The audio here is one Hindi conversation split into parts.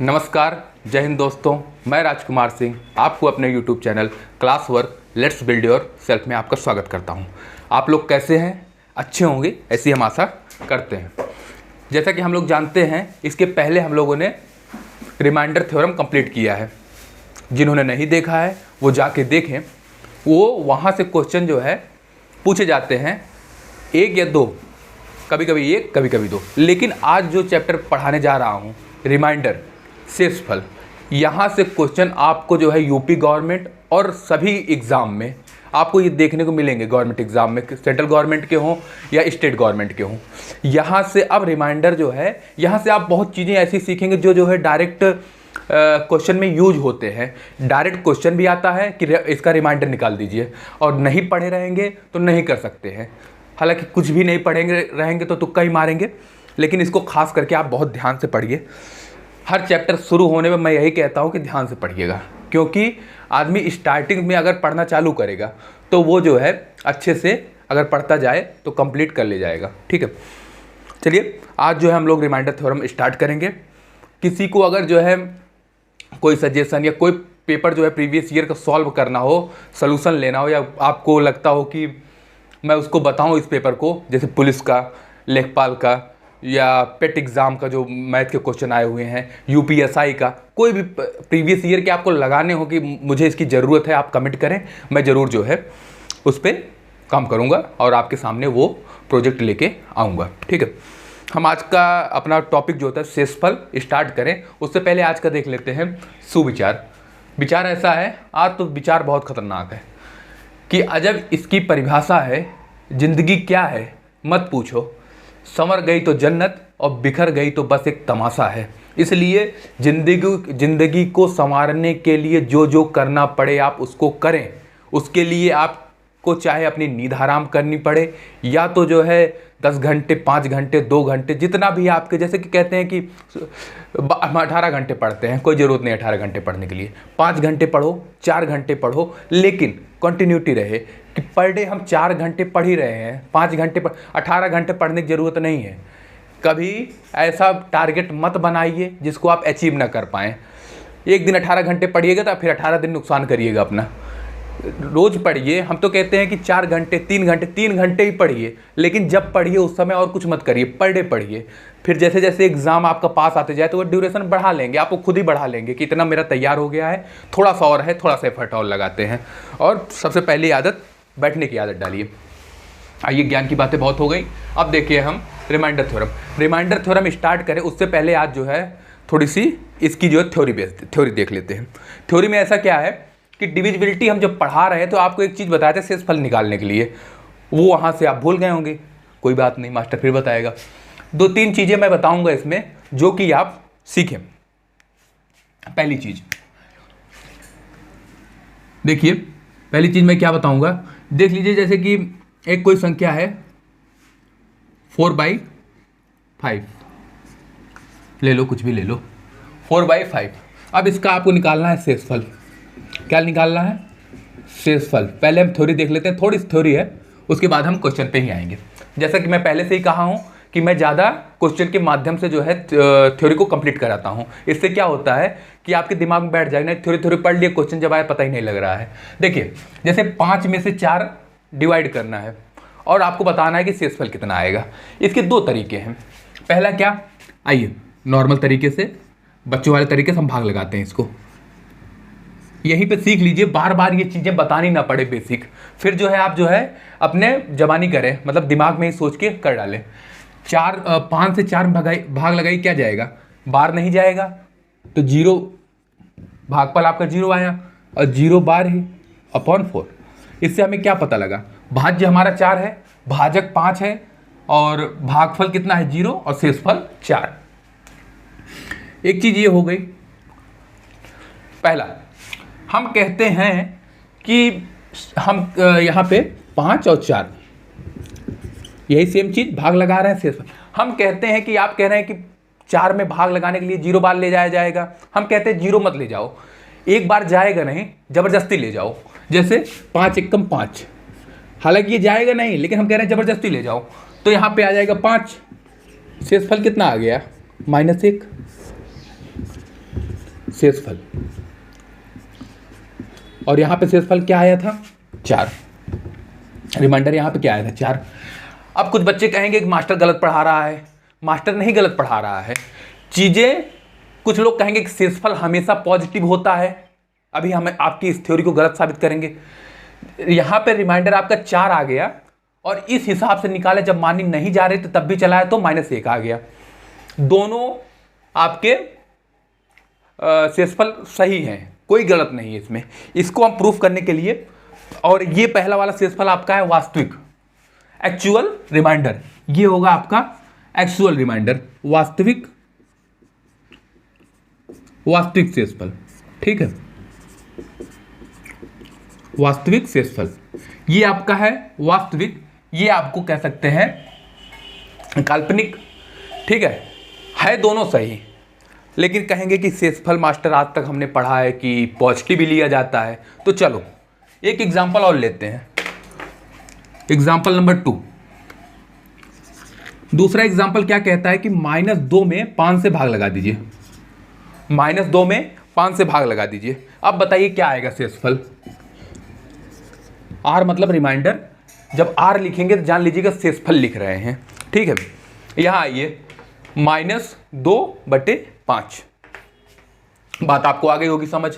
नमस्कार, जय हिंद दोस्तों। मैं राजकुमार सिंह आपको अपने YouTube channel class work let's build your self में आपका स्वागत करता हूं। आप लोग कैसे हैं? अच्छे होंगे, ऐसी हम आशा करते हैं। जैसा कि हम लोग जानते हैं, इसके पहले हम लोगों ने रिमाइंडर थ्योरम कंप्लीट किया है। जिन्होंने नहीं देखा है वो जाके देखें। वो वहाँ से क्वेश्चन जो है पूछे जाते हैं, एक या दो, कभी कभी एक, कभी कभी दो। लेकिन आज जो चैप्टर पढ़ाने जा रहा हूँ, रिमाइंडर शेषफल, यहाँ से क्वेश्चन आपको जो है यूपी गवर्नमेंट और सभी एग्ज़ाम में आपको ये देखने को मिलेंगे। गवर्नमेंट एग्ज़ाम में, सेंट्रल गवर्नमेंट के हों या स्टेट गवर्नमेंट के हों, यहाँ से अब रिमाइंडर जो है, यहाँ से आप बहुत चीज़ें ऐसी सीखेंगे जो है डायरेक्ट क्वेश्चन में यूज होते हैं। डायरेक्ट क्वेश्चन भी आता है कि इसका रिमाइंडर निकाल दीजिए, और नहीं पढ़े रहेंगे तो नहीं कर सकते हैं। हालांकि कुछ भी नहीं पढ़ेंगे रहेंगे तो तुक्का ही मारेंगे, लेकिन इसको खास करके आप बहुत ध्यान से पढ़िए। हर चैप्टर शुरू होने में मैं यही कहता हूँ कि ध्यान से पढ़िएगा, क्योंकि आदमी स्टार्टिंग में अगर पढ़ना चालू करेगा तो वो जो है अच्छे से अगर पढ़ता जाए तो कंप्लीट कर ले जाएगा। ठीक है, चलिए आज जो है हम लोग रिमाइंडर थ्योरम स्टार्ट करेंगे। किसी को अगर जो है कोई सजेशन या कोई पेपर जो है प्रीवियस ईयर का सॉल्व करना हो, सॉल्यूशन लेना हो, या आपको लगता हो कि मैं उसको बताऊं इस पेपर को, जैसे पुलिस का, लेखपाल का, या पेट एग्ज़ाम का जो मैथ के क्वेश्चन आए हुए हैं, यूपीएसआई का, कोई भी प्रीवियस ईयर के आपको लगाने हो कि मुझे इसकी ज़रूरत है, आप कमेंट करें। मैं ज़रूर जो है उस पर काम करूँगा और आपके सामने वो प्रोजेक्ट लेके आऊँगा। ठीक है, हम आज का अपना टॉपिक जो होता है शेषफल स्टार्ट करें। उससे पहले आज का देख लेते हैं सुविचार। विचार ऐसा है, आज तो विचार बहुत ख़तरनाक है कि अजब इसकी परिभाषा है, ज़िंदगी क्या है मत पूछो, संवर गई तो जन्नत और बिखर गई तो बस एक तमाशा है। इसलिए ज़िंदगी को संवारने के लिए जो जो करना पड़े आप उसको करें। उसके लिए आपको चाहे अपनी नींद हराम करनी पड़े, या तो जो है 10 घंटे, 5 घंटे, 2 घंटे, जितना भी आपके, जैसे कि कहते हैं कि हम 18 घंटे पढ़ते हैं, कोई ज़रूरत नहीं 18 घंटे पढ़ने के लिए। 5 घंटे पढ़ो, 4 घंटे पढ़ो, लेकिन कंटिन्यूटी रहे कि पर डे हम 4 घंटे पढ़ ही रहे हैं, 5 घंटे 18 घंटे पढ़ने की ज़रूरत नहीं है। कभी ऐसा टारगेट मत बनाइए जिसको आप अचीव ना कर पाएँ। एक दिन 18 घंटे पढ़िएगा तो फिर 18 दिन नुकसान करिएगा अपना। रोज़ पढ़िए। हम तो कहते हैं कि 4 घंटे, 3 घंटे ही पढ़िए, लेकिन जब पढ़िए उस समय और कुछ मत करिए, पर डे पढ़िए। फिर जैसे जैसे एग्ज़ाम आपका पास आते जाए तो वो ड्यूरेशन बढ़ा लेंगे, आपको खुद ही बढ़ा लेंगे कि इतना मेरा तैयार हो गया है, थोड़ा सा और है, थोड़ा सा एफर्ट और लगाते हैं। और सबसे पहली आदत, बैठने की आदत डालिए। आइए, ज्ञान की बातें बहुत हो गई, अब देखिए हम रिमाइंडर थ्योरम स्टार्ट करें। उससे पहले आज जो है थोड़ी सी इसकी जो है थ्योरी देख लेते हैं। थ्योरी में ऐसा क्या है कि डिविजिबिलिटी हम जब पढ़ा रहे हैं तो आपको एक चीज़ बताए थे शेषफल निकालने के लिए, वो वहाँ से आप भूल गए होंगे। कोई बात नहीं, मास्टर फिर बताएगा। 2-3 चीज़ें मैं बताऊंगा इसमें जो कि आप सीखें। पहली चीज़ देखिए, पहली चीज़ मैं क्या बताऊंगा, देख लीजिए। जैसे कि एक कोई संख्या है 4/5, ले लो, कुछ भी ले लो, 4/5। अब इसका आपको निकालना है शेषफल। क्या निकालना है? शेषफल। पहले हम थ्योरी देख लेते हैं, थोड़ी सी थ्योरी है, उसके बाद हम क्वेश्चन पे ही आएंगे। जैसा कि मैं पहले से ही कहा हूँ कि मैं ज़्यादा क्वेश्चन के माध्यम से जो है थ्योरी को कंप्लीट कराता हूँ। इससे क्या होता है कि आपके दिमाग में बैठ जाएगा, थ्योरी पढ़ लिए, क्वेश्चन जब आए पता ही नहीं लग रहा है। देखिए, जैसे 5 में से 4 डिवाइड करना है और आपको बताना है कि शेषफल कितना आएगा। इसके 2 तरीके हैं। पहला क्या, आइए नॉर्मल तरीके से, बच्चों वाले तरीके से हम भाग लगाते हैं इसको। यहीं पे सीख लीजिए, बार बार ये चीज़ें बतानी ना पड़े बेसिक। फिर जो है आप जो है अपने जबानी करें, मतलब दिमाग में ही सोच के कर डालें। 5 से 4 भाग लगाई, क्या जाएगा? बार नहीं जाएगा तो 0, भागफल आपका 0 आया, और 0 बार ही अपॉन 4। इससे हमें क्या पता लगा? भाज्य हमारा 4 है, भाजक 5 है, और भागफल कितना है? 0, और शेषफल 4। एक चीज़ ये हो गई। पहला, हम कहते हैं कि हम यहाँ पे 5 और 4, यही सेम चीज़, भाग लगा रहे हैं शेषफल। हम कहते हैं कि आप कह रहे हैं कि 4 में भाग लगाने के लिए 0 बार ले जाया जाएगा। हम कहते हैं 0 मत ले जाओ, एक बार जाएगा नहीं, ज़बरदस्ती ले जाओ। जैसे 5 एकम 5, हालांकि ये जाएगा नहीं, लेकिन हम कह रहे हैं ज़बरदस्ती ले जाओ, तो यहाँ पे आ जाएगा 5। शेषफल कितना आ गया? -1। शेषफल, और यहाँ पे शेषफल क्या आया था 4, रिमाइंडर यहाँ पे क्या आया था 4। अब कुछ बच्चे कहेंगे कि मास्टर गलत पढ़ा रहा है। मास्टर नहीं गलत पढ़ा रहा है, चीज़ें कुछ लोग कहेंगे कि शेषफल हमेशा पॉजिटिव होता है। अभी हम आपकी इस थ्योरी को गलत साबित करेंगे। यहाँ पे रिमाइंडर आपका 4 आ गया और इस हिसाब से निकाले, जब मानी नहीं जा रही तो तब भी चलाया तो -1 आ गया। दोनों आपके शेषफल सही हैं, कोई गलत नहीं है इसमें। इसको हम प्रूफ करने के लिए, और ये पहला वाला शेषफल आपका है वास्तविक, एक्चुअल रिमाइंडर, ये होगा आपका एक्चुअल रिमाइंडर, वास्तविक शेषफल। ठीक है, वास्तविक शेषफल ये आपका है वास्तविक, ये आपको कह सकते हैं काल्पनिक। ठीक है दोनों सही, लेकिन कहेंगे कि शेषफल मास्टर आज तक हमने पढ़ा है कि पॉजिटिव भी लिया जाता है। तो चलो एक एग्जांपल और लेते हैं, एग्जांपल नंबर 2। दूसरा एग्जांपल क्या कहता है कि -2 में 5 से भाग लगा दीजिए, -2 में 5 से भाग लगा दीजिए। अब बताइए क्या आएगा शेषफल। R मतलब रिमाइंडर, जब R लिखेंगे तो जान लीजिएगा शेषफल लिख रहे हैं। ठीक है, यहां आइए, -2/5, बात आपको आ गई होगी समझ।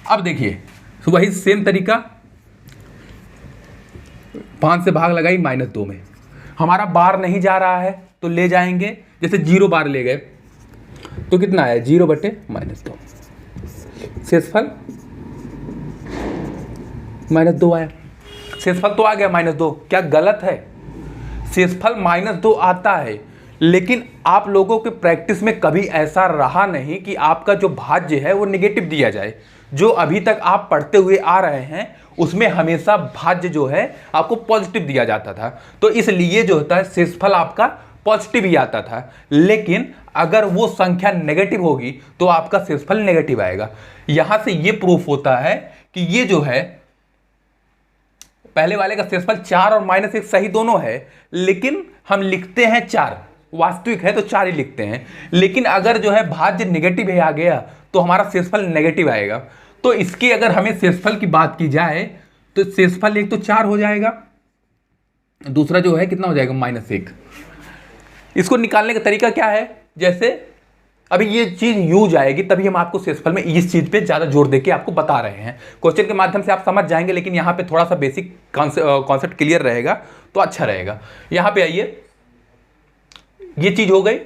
अब देखिए वही सेम तरीका, 5 से भाग लगाई -2 में, हमारा बार नहीं जा रहा है तो ले जाएंगे, जैसे 0 बार ले गए तो कितना आया 0/-2, शेषफल -2 आया। शेषफल तो आ गया -2, क्या गलत है? शेषफल -2 आता है, लेकिन आप लोगों के प्रैक्टिस में कभी ऐसा रहा नहीं कि आपका जो भाज्य है वो नेगेटिव दिया जाए। जो अभी तक आप पढ़ते हुए आ रहे हैं उसमें हमेशा भाज्य जो है आपको पॉजिटिव दिया जाता था, तो इसलिए जो होता है शेषफल आपका पॉजिटिव ही आता था। लेकिन अगर वो संख्या नेगेटिव होगी तो आपका शेषफल नेगेटिव आएगा। यहां से ये प्रूफ होता है कि ये जो है पहले वाले का शेषफल 4 और -1 सही दोनों है, लेकिन हम लिखते हैं 4, वास्तविक है तो 4 ही लिखते हैं। लेकिन अगर जो है भाज्य नेगेटिव है आ गया तो हमारा शेषफल नेगेटिव आएगा। तो इसकी अगर हमें शेषफल की बात की जाए तो शेषफल एक तो 4 हो जाएगा, दूसरा जो है कितना हो जाएगा -1। इसको निकालने का तरीका क्या है, जैसे अभी ये चीज यूज आएगी तभी हम आपको शेषफल में इस चीज पे ज्यादा जोर देके आपको बता रहे हैं। क्वेश्चन के माध्यम से आप समझ जाएंगे, लेकिन यहाँ पे थोड़ा सा बेसिक कॉन्सेप्ट क्लियर रहेगा तो अच्छा रहेगा। यहाँ पे आइए, ये चीज हो गई,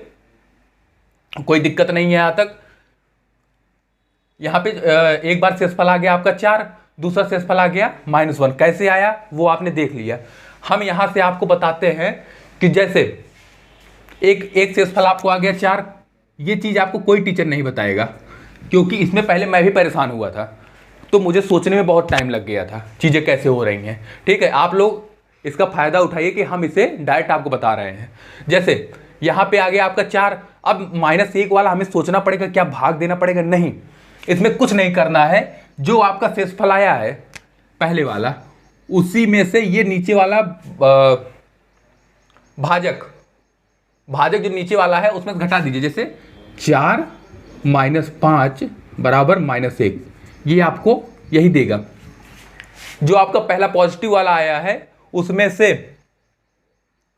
कोई दिक्कत नहीं है यहां तक। यहाँ पे एक बार शेषफल आ गया आपका 4, दूसरा शेषफल आ गया -1। कैसे आया वो आपने देख लिया। हम यहां से आपको बताते हैं कि जैसे एक शेषफल आपको आ गया 4, ये चीज़ आपको कोई टीचर नहीं बताएगा, क्योंकि इसमें पहले मैं भी परेशान हुआ था, तो मुझे सोचने में बहुत टाइम लग गया था चीज़ें कैसे हो रही हैं। ठीक है, आप लोग इसका फ़ायदा उठाइए कि हम इसे डायरेक्ट आपको बता रहे हैं। जैसे यहाँ पे आ गया आपका 4, अब -1 वाला हमें सोचना पड़ेगा, क्या भाग देना पड़ेगा? नहीं, इसमें कुछ नहीं करना है। जो आपका शेषफल आया है पहले वाला, उसी में से ये नीचे वाला भाजक जो नीचे वाला है उसमें घटा दीजिए। जैसे 4 - 5 बराबर -1, ये आपको यही देगा। जो आपका पहला पॉजिटिव वाला आया है उसमें से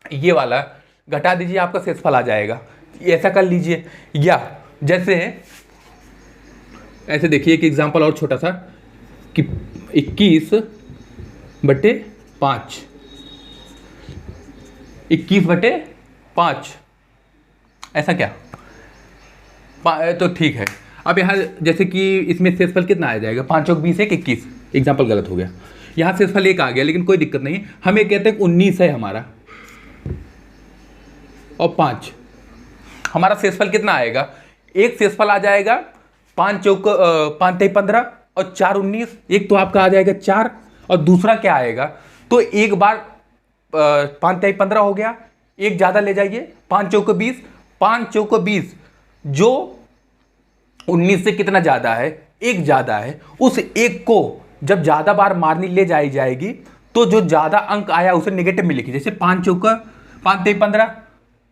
ये वाला घटा दीजिए, आपका शेषफल आ जाएगा। ऐसा कर लीजिए। या जैसे ऐसे देखिए एक एग्जांपल और छोटा सा कि 21/5, 21/5, ऐसा क्या तो ठीक है। अब यहाँ जैसे कि इसमें शेषफल कितना आ जाएगा, 5 चौक 20 1 21, एग्जाम्पल गलत हो गया। यहाँ शेषफल 1 आ गया, लेकिन कोई दिक्कत नहीं, हम ये कहते हैं 19 है हमारा, और 5 हमारा शेषफल कितना आएगा? एक शेषफल आ जाएगा 5 चौक 5 3 15 और 4 19, एक तो आपका आ जाएगा 4, और दूसरा क्या आएगा? तो एक बार 5 3 15 हो गया, एक ज़्यादा ले जाइए, 5 चौक 20, 5 चौक 20 जो 19 से कितना ज़्यादा है? एक ज़्यादा है। उस एक को जब ज़्यादा बार मारनी ले जाएगी तो जो ज़्यादा अंक आया उसे नेगेटिव में लिखिए। जैसे 5 चौक 5 3 15,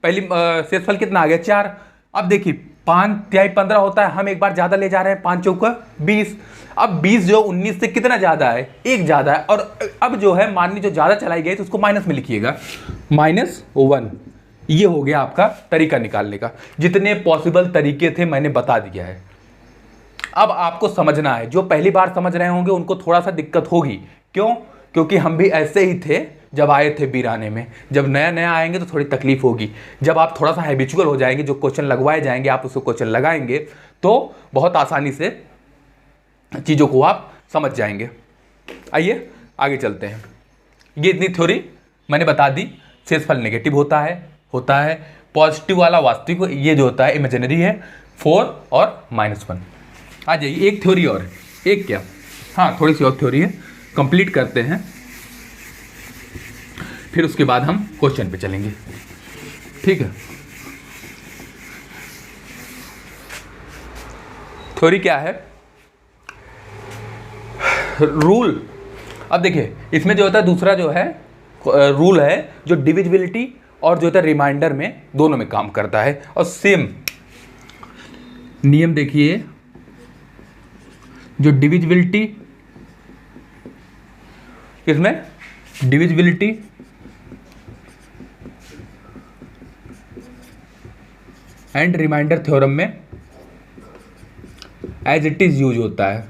पहली शेषफल कितना आ गया? 4। अब देखिए 5 तिहाई 15 होता है, हम एक बार ज़्यादा ले जा रहे हैं, 5 चौका 20। अब 20 जो 19 से कितना ज़्यादा है, एक ज़्यादा है। और अब जो है माननी जो ज़्यादा चलाई गई तो उसको माइनस में लिखिएगा, -1। ये हो गया आपका तरीका निकालने का। जितने पॉसिबल तरीके थे मैंने बता दिया है। अब आपको समझना है, जो पहली बार समझ रहे होंगे उनको थोड़ा सा दिक्कत होगी। क्यों? क्योंकि हम भी ऐसे ही थे जब आए थे बीराने में। जब नया नया आएंगे तो थोड़ी तकलीफ होगी। जब आप थोड़ा सा हैबिचुअल हो जाएंगे, जो क्वेश्चन लगवाए जाएंगे आप उसको क्वेश्चन लगाएंगे तो बहुत आसानी से चीज़ों को आप समझ जाएंगे। आइए आगे चलते हैं। ये इतनी थ्योरी मैंने बता दी। शेषफल नेगेटिव होता है पॉजिटिव वाला वास्तविक, ये जो होता है इमेजिनरी है, 4 और -1। आ जाइए एक थ्योरी और, एक क्या, हाँ थोड़ी सी और थ्योरी है, कंप्लीट करते हैं, फिर उसके बाद हम क्वेश्चन पे चलेंगे। ठीक है, थ्योरी क्या है, रूल। अब देखिए इसमें जो होता है दूसरा जो है रूल है जो डिविजिबिलिटी और जो होता है रिमाइंडर में, दोनों में काम करता है। और सेम नियम देखिए, जो डिविजिबिलिटी, इसमें डिविजिबिलिटी एंड रिमाइंडर थ्योरम में एज इट इज यूज होता है।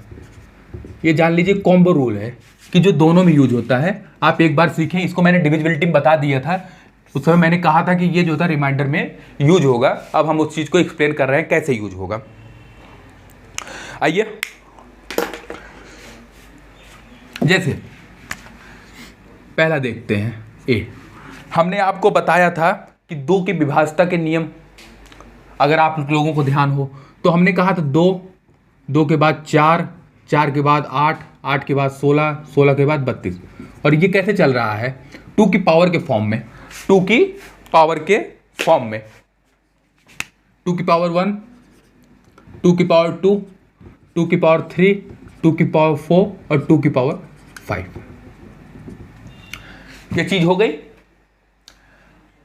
ये जान लीजिए कॉम्बो रूल है कि जो दोनों में यूज होता है। आप एक बार सीखें, इसको मैंने डिविजिबिलिटी में बता दिया था, उस समय मैंने कहा था कि ये जो था रिमाइंडर में यूज होगा। अब हम उस चीज़ को एक्सप्लेन कर रहे हैं कैसे यूज होगा। आइए, जैसे पहला देखते हैं ए। हमने आपको बताया था कि 2 की विभाज्यता के नियम, अगर आप लोगों को ध्यान हो तो हमने कहा था 2, 2 के बाद 4, 4 के बाद 8, 8 के बाद 16, 16 के बाद 32। और ये कैसे चल रहा है, 2 की पावर के फॉर्म में, 2 की पावर के फॉर्म में, 2 की पावर 1, 2 की पावर 2, 2 की पावर 3, 2 की पावर 4 और 2 की पावर 5। ये चीज हो गई।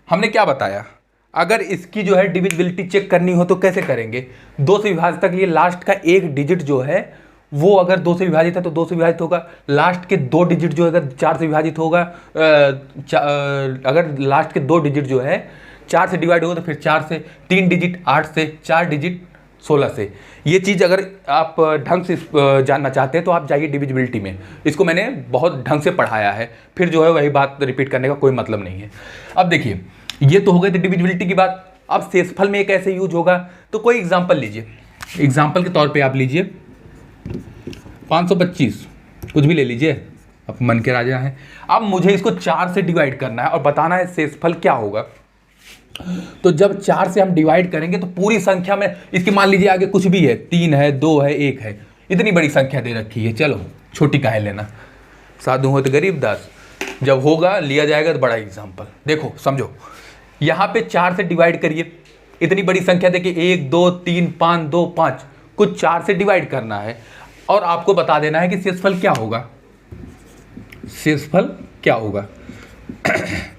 हमने क्या बताया, अगर इसकी जो है डिविजिबिलिटी चेक करनी हो तो कैसे करेंगे, 2 से विभाजित के लिए लास्ट का एक डिजिट जो है वो अगर 2 से विभाजित है तो 2 से विभाजित होगा। लास्ट के 2 डिजिट जो अगर 4 से विभाजित होगा, अगर लास्ट के 2 डिजिट जो है 4 से डिवाइड होगा तो फिर 4 से, 3 डिजिट 8 से, 4 डिजिट 16 से। ये चीज़ अगर आप ढंग से जानना चाहते हैं तो आप जाइए डिविजिबिलिटी में, इसको मैंने बहुत ढंग से पढ़ाया है। फिर जो है वही बात रिपीट करने का कोई मतलब नहीं है। अब देखिए ये तो हो गई थी डिविजिबिलिटी की बात। अब शेषफल में कैसे यूज होगा, तो कोई एग्जांपल लीजिए। एग्जांपल के तौर पे आप लीजिए 525, कुछ भी ले लीजिए, अब मन के राजा हैं। अब मुझे इसको 4 से डिवाइड करना है और बताना है शेषफल क्या होगा। तो जब 4 से हम डिवाइड करेंगे तो पूरी संख्या में, इसकी मान लीजिए आगे कुछ भी है, 3 है, 2 है, 1 है, इतनी बड़ी संख्या दे रखी है, चलो छोटी काहे लेना, साधु हो तो गरीब दास। जब होगा लिया जाएगा तो बड़ा एग्जाम्पल। देखो समझो, यहाँ पे 4 से डिवाइड करिए, इतनी बड़ी संख्या देखिए, 1 2 3 5 2 5, कुछ 4 से डिवाइड करना है और आपको बता देना है कि शेषफल क्या होगा, शेषफल क्या होगा।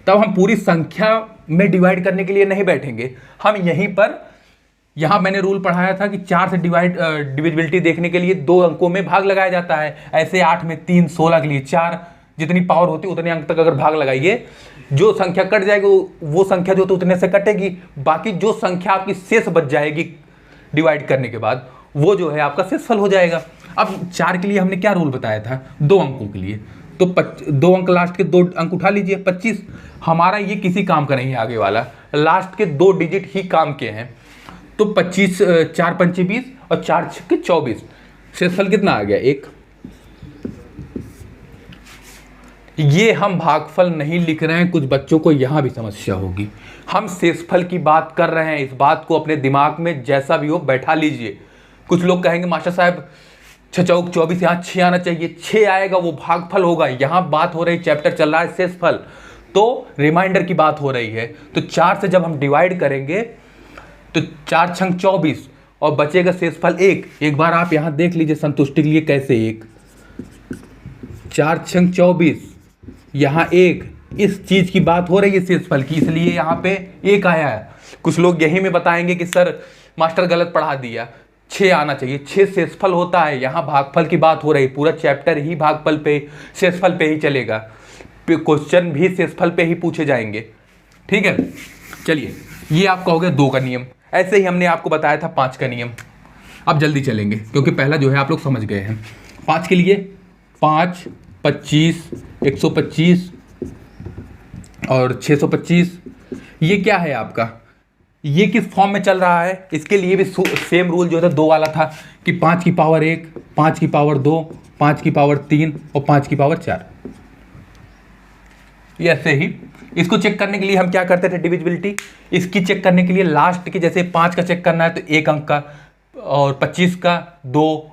तब हम पूरी संख्या में डिवाइड करने के लिए नहीं बैठेंगे, हम यहीं पर, यहाँ मैंने रूल पढ़ाया था कि 4 से डिविजिबिलिटी देखने के लिए 2 अंकों में भाग लगाया जाता है। ऐसे 8 में 3, 16 के लिए 4, जितनी पावर होती है उतने अंक तक अगर भाग लगाइए, जो संख्या कट जाएगी वो संख्या जो तो उतने से कटेगी, बाकी जो संख्या आपकी शेष बच जाएगी डिवाइड करने के बाद, वो जो है आपका शेषफल हो जाएगा। अब 4 के लिए हमने क्या रूल बताया था, 2 अंकों के लिए, तो 2 अंक लास्ट के 2 अंक उठा लीजिए, 25। हमारा ये किसी काम का नहीं है आगे वाला, लास्ट के 2 डिजिट ही काम के हैं। तो 25, 4 पंचे 20 और 4 छक्के 24, शेषफल कितना आ गया, 1। ये हम भागफल नहीं लिख रहे हैं, कुछ बच्चों को यहाँ भी समस्या होगी। हम शेषफल की बात कर रहे हैं, इस बात को अपने दिमाग में जैसा भी हो बैठा लीजिए। कुछ लोग कहेंगे मास्टर साहब 6 चौक 24, यहाँ 6 आना चाहिए, 6 आएगा वो भागफल होगा। यहाँ बात हो रही, चैप्टर चल रहा है शेषफल, तो रिमाइंडर की बात हो रही है। तो 4 से जब हम डिवाइड करेंगे तो 4 छंग 24 और बचेगा शेषफल 1। एक बार आप यहाँ देख लीजिए संतुष्टि के लिए कैसे 1, 4 छंग 24, यहाँ 1, इस चीज की बात हो रही है शेषफल की, इसलिए यहाँ पे 1 आया है। कुछ लोग यही में बताएंगे कि सर मास्टर गलत पढ़ा दिया, 6 आना चाहिए। 6 शेषफल होता है, यहाँ भागफल की बात हो रही, पूरा चैप्टर ही भागफल पे, शेषफल पे ही चलेगा, क्वेश्चन भी शेषफल पे ही पूछे जाएंगे। ठीक है, चलिए ये आपका हो गया 2 का नियम। ऐसे ही हमने आपको बताया था 5 का नियम। अब जल्दी चलेंगे क्योंकि पहला जो है आप लोग समझ गए हैं। 5 के लिए 5, 25, 125 और 625, ये क्या है आपका, ये किस फॉर्म में चल रहा है? इसके लिए भी सेम रूल जो था 2 वाला था कि 5 की पावर 1, 5 की पावर 2, 5 की पावर 3 और 5 की पावर 4। ये ऐसे ही इसको चेक करने के लिए हम क्या करते थे, डिविजिबिलिटी। इसकी चेक करने के लिए लास्ट की, जैसे 5 का चेक करना है तो 1 अंक का, और 25 का 2,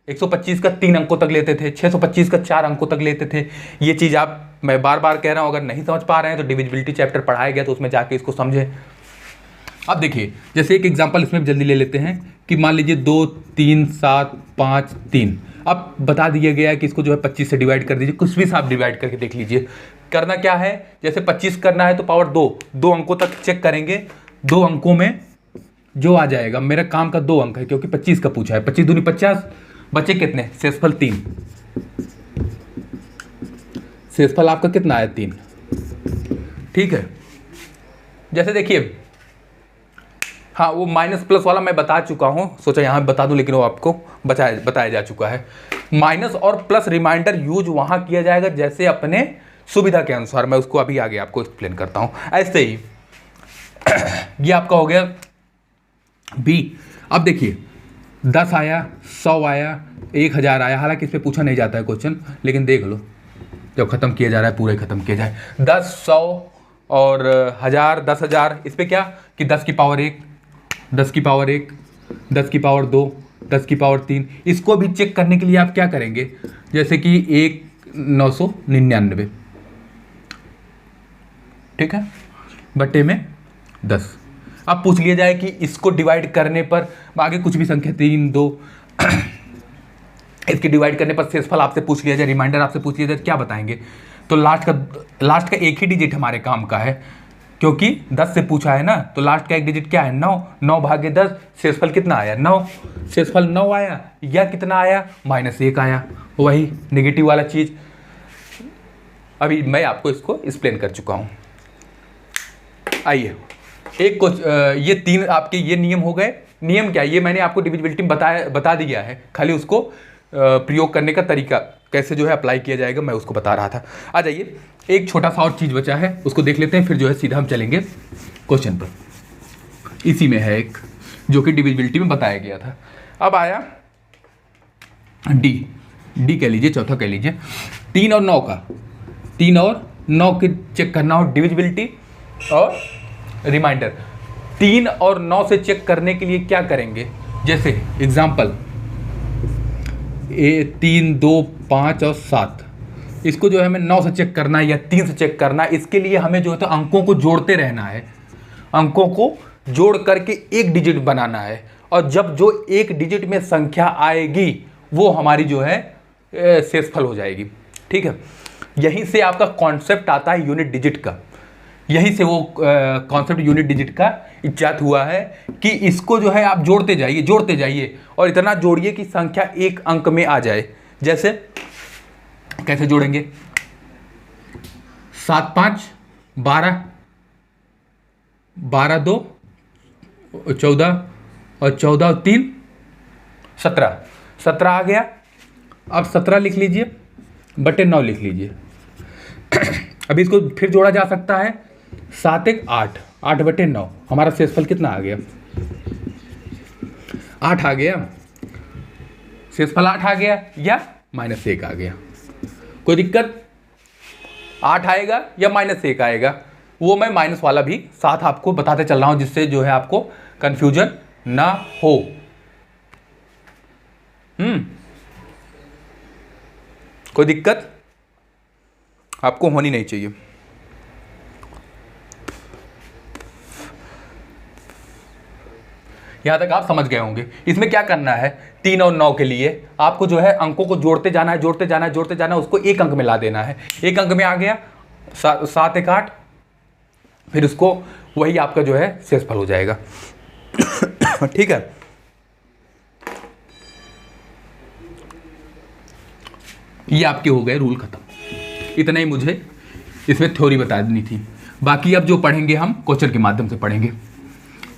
125 का 3 अंकों तक लेते थे, 625 का 4 अंकों तक लेते थे। ये चीज़ मैं बार बार कह रहा हूँ, अगर नहीं समझ पा रहे हैं तो डिविजिबिलिटी चैप्टर पढ़ाया गया तो उसमें जाके इसको समझें। अब देखिए, जैसे एक एग्जांपल इसमें जल्दी ले लेते हैं कि मान लीजिए 2, 3, 7, 5, 3। अब बता दिया गया है कि इसको जो है 25 से डिवाइड कर दीजिए, कुछ भी आप डिवाइड करके देख लीजिए। करना क्या है, जैसे 25 करना है तो पावर 2 अंकों तक चेक करेंगे, 2 अंकों में जो आ जाएगा, मेरा काम का 2 अंक है क्योंकि 25 का पूछा है, 25 दूनी 50, बचे कितने, शेषफल 3। शेषफल आपका कितना है, 3। ठीक है, जैसे देखिए, हाँ वो माइनस प्लस वाला मैं बता चुका हूँ, सोचा यहाँ बता दूँ लेकिन वो आपको बताया जा चुका है। माइनस और प्लस रिमाइंडर यूज वहाँ किया जाएगा जैसे अपने सुविधा के अनुसार, मैं उसको अभी आगे आपको एक्सप्लेन करता हूँ। ऐसे ही ये आपका हो गया बी। अब देखिए 10 आया, 100 आया, 1000 आया, हालांकि इस पर पूछा नहीं जाता है क्वेश्चन, लेकिन देख लो जब ख़त्म किया जा रहा है पूरा ही ख़त्म किया जाए। 10, 100 और 1000, 10,000, इस पर क्या कि 10 की पावर 1, 10 की पावर 1, 10 की पावर 2, 10 की पावर 3। इसको भी चेक करने के लिए आप क्या करेंगे, जैसे कि 1,999, ठीक है, बटे में 10। अब पूछ लिया जाए कि इसको डिवाइड करने पर, आगे कुछ भी संख्या 3, 2 इसके डिवाइड करने पर शेषफल आपसे पूछ लिया जाए, रिमाइंडर आपसे पूछ लिया जाए, क्या बताएंगे? तो लास्ट का एक ही डिजिट हमारे काम का है, क्योंकि 10 से पूछा है ना, तो लास्ट का एक डिजिट क्या है, 9। 9 भागे 10, शेषफल कितना आया, 9। शेषफल 9 आया, या कितना आया, -1 आया, वही नेगेटिव वाला चीज़। अभी मैं आपको इसको एक्सप्लेन कर चुका हूँ। आइए एक कुछ ये 3 आपके ये नियम हो गए। नियम क्या, ये मैंने आपको डिविजिबिलिटी में बता दिया है, खाली उसको प्रयोग करने का तरीका कैसे जो है अप्लाई किया जाएगा मैं उसको बता रहा था। आ जाइए, एक छोटा सा और चीज़ बचा है, उसको देख लेते हैं, फिर जो है सीधा हम चलेंगे क्वेश्चन पर। इसी में है एक जो कि डिविजिबिलिटी में बताया गया था। अब आया डी कह लीजिए, चौथा कह लीजिए, 3 और 9 का, 3 और 9 के चेक करना हो, डिविजिबिलिटी और रिमाइंडर। 3 और 9 से चेक करने के लिए क्या करेंगे, जैसे एग्जाम्पल 3, 2, 5 और 7, इसको जो है हमें 9 से चेक करना है या 3 से चेक करना है। इसके लिए हमें जो है तो अंकों को जोड़ते रहना है, अंकों को जोड़ करके एक डिजिट बनाना है, और जब जो एक डिजिट में संख्या आएगी वो हमारी जो है शेषफल हो जाएगी। ठीक है, यहीं से आपका कॉन्सेप्ट आता है यूनिट डिजिट का, यहीं से वो कॉन्सेप्ट यूनिट डिजिट का इजाद हुआ है कि इसको जो है आप जोड़ते जाइए और इतना जोड़िए कि संख्या एक अंक में आ जाए। जैसे कैसे जोड़ेंगे, 7, 5, 12, 12, 2, 14 और 14 और 3, 17, 17 आ गया। अब 17 लिख लीजिए, बटे 9 लिख लीजिए। अभी इसको फिर जोड़ा जा सकता है, 7, 1, 8, 8 बटे 9, हमारा शेषफल कितना आ गया, 8 आ गया, शेषफल 8 आ गया या -1 आ गया। कोई दिक्कत, 8 आएगा या -1 आएगा, वो मैं माइनस वाला भी साथ आपको बताते चल रहा हूं, जिससे जो है आपको कंफ्यूजन ना हो। कोई दिक्कत आपको होनी नहीं चाहिए। यहां तक आप समझ गए होंगे। इसमें क्या करना है, 3 और 9 के लिए आपको जो है अंकों को जोड़ते जाना है, उसको एक अंक में ला देना है। एक अंक में आ गया 7, 1, 8, फिर उसको वही आपका जो है शेषफल हो जाएगा। ठीक है, ये आपके हो गए रूल खत्म। इतना ही मुझे इसमें थ्योरी बता देनी थी, बाकी अब जो पढ़ेंगे हम क्वेश्चन के माध्यम से पढ़ेंगे।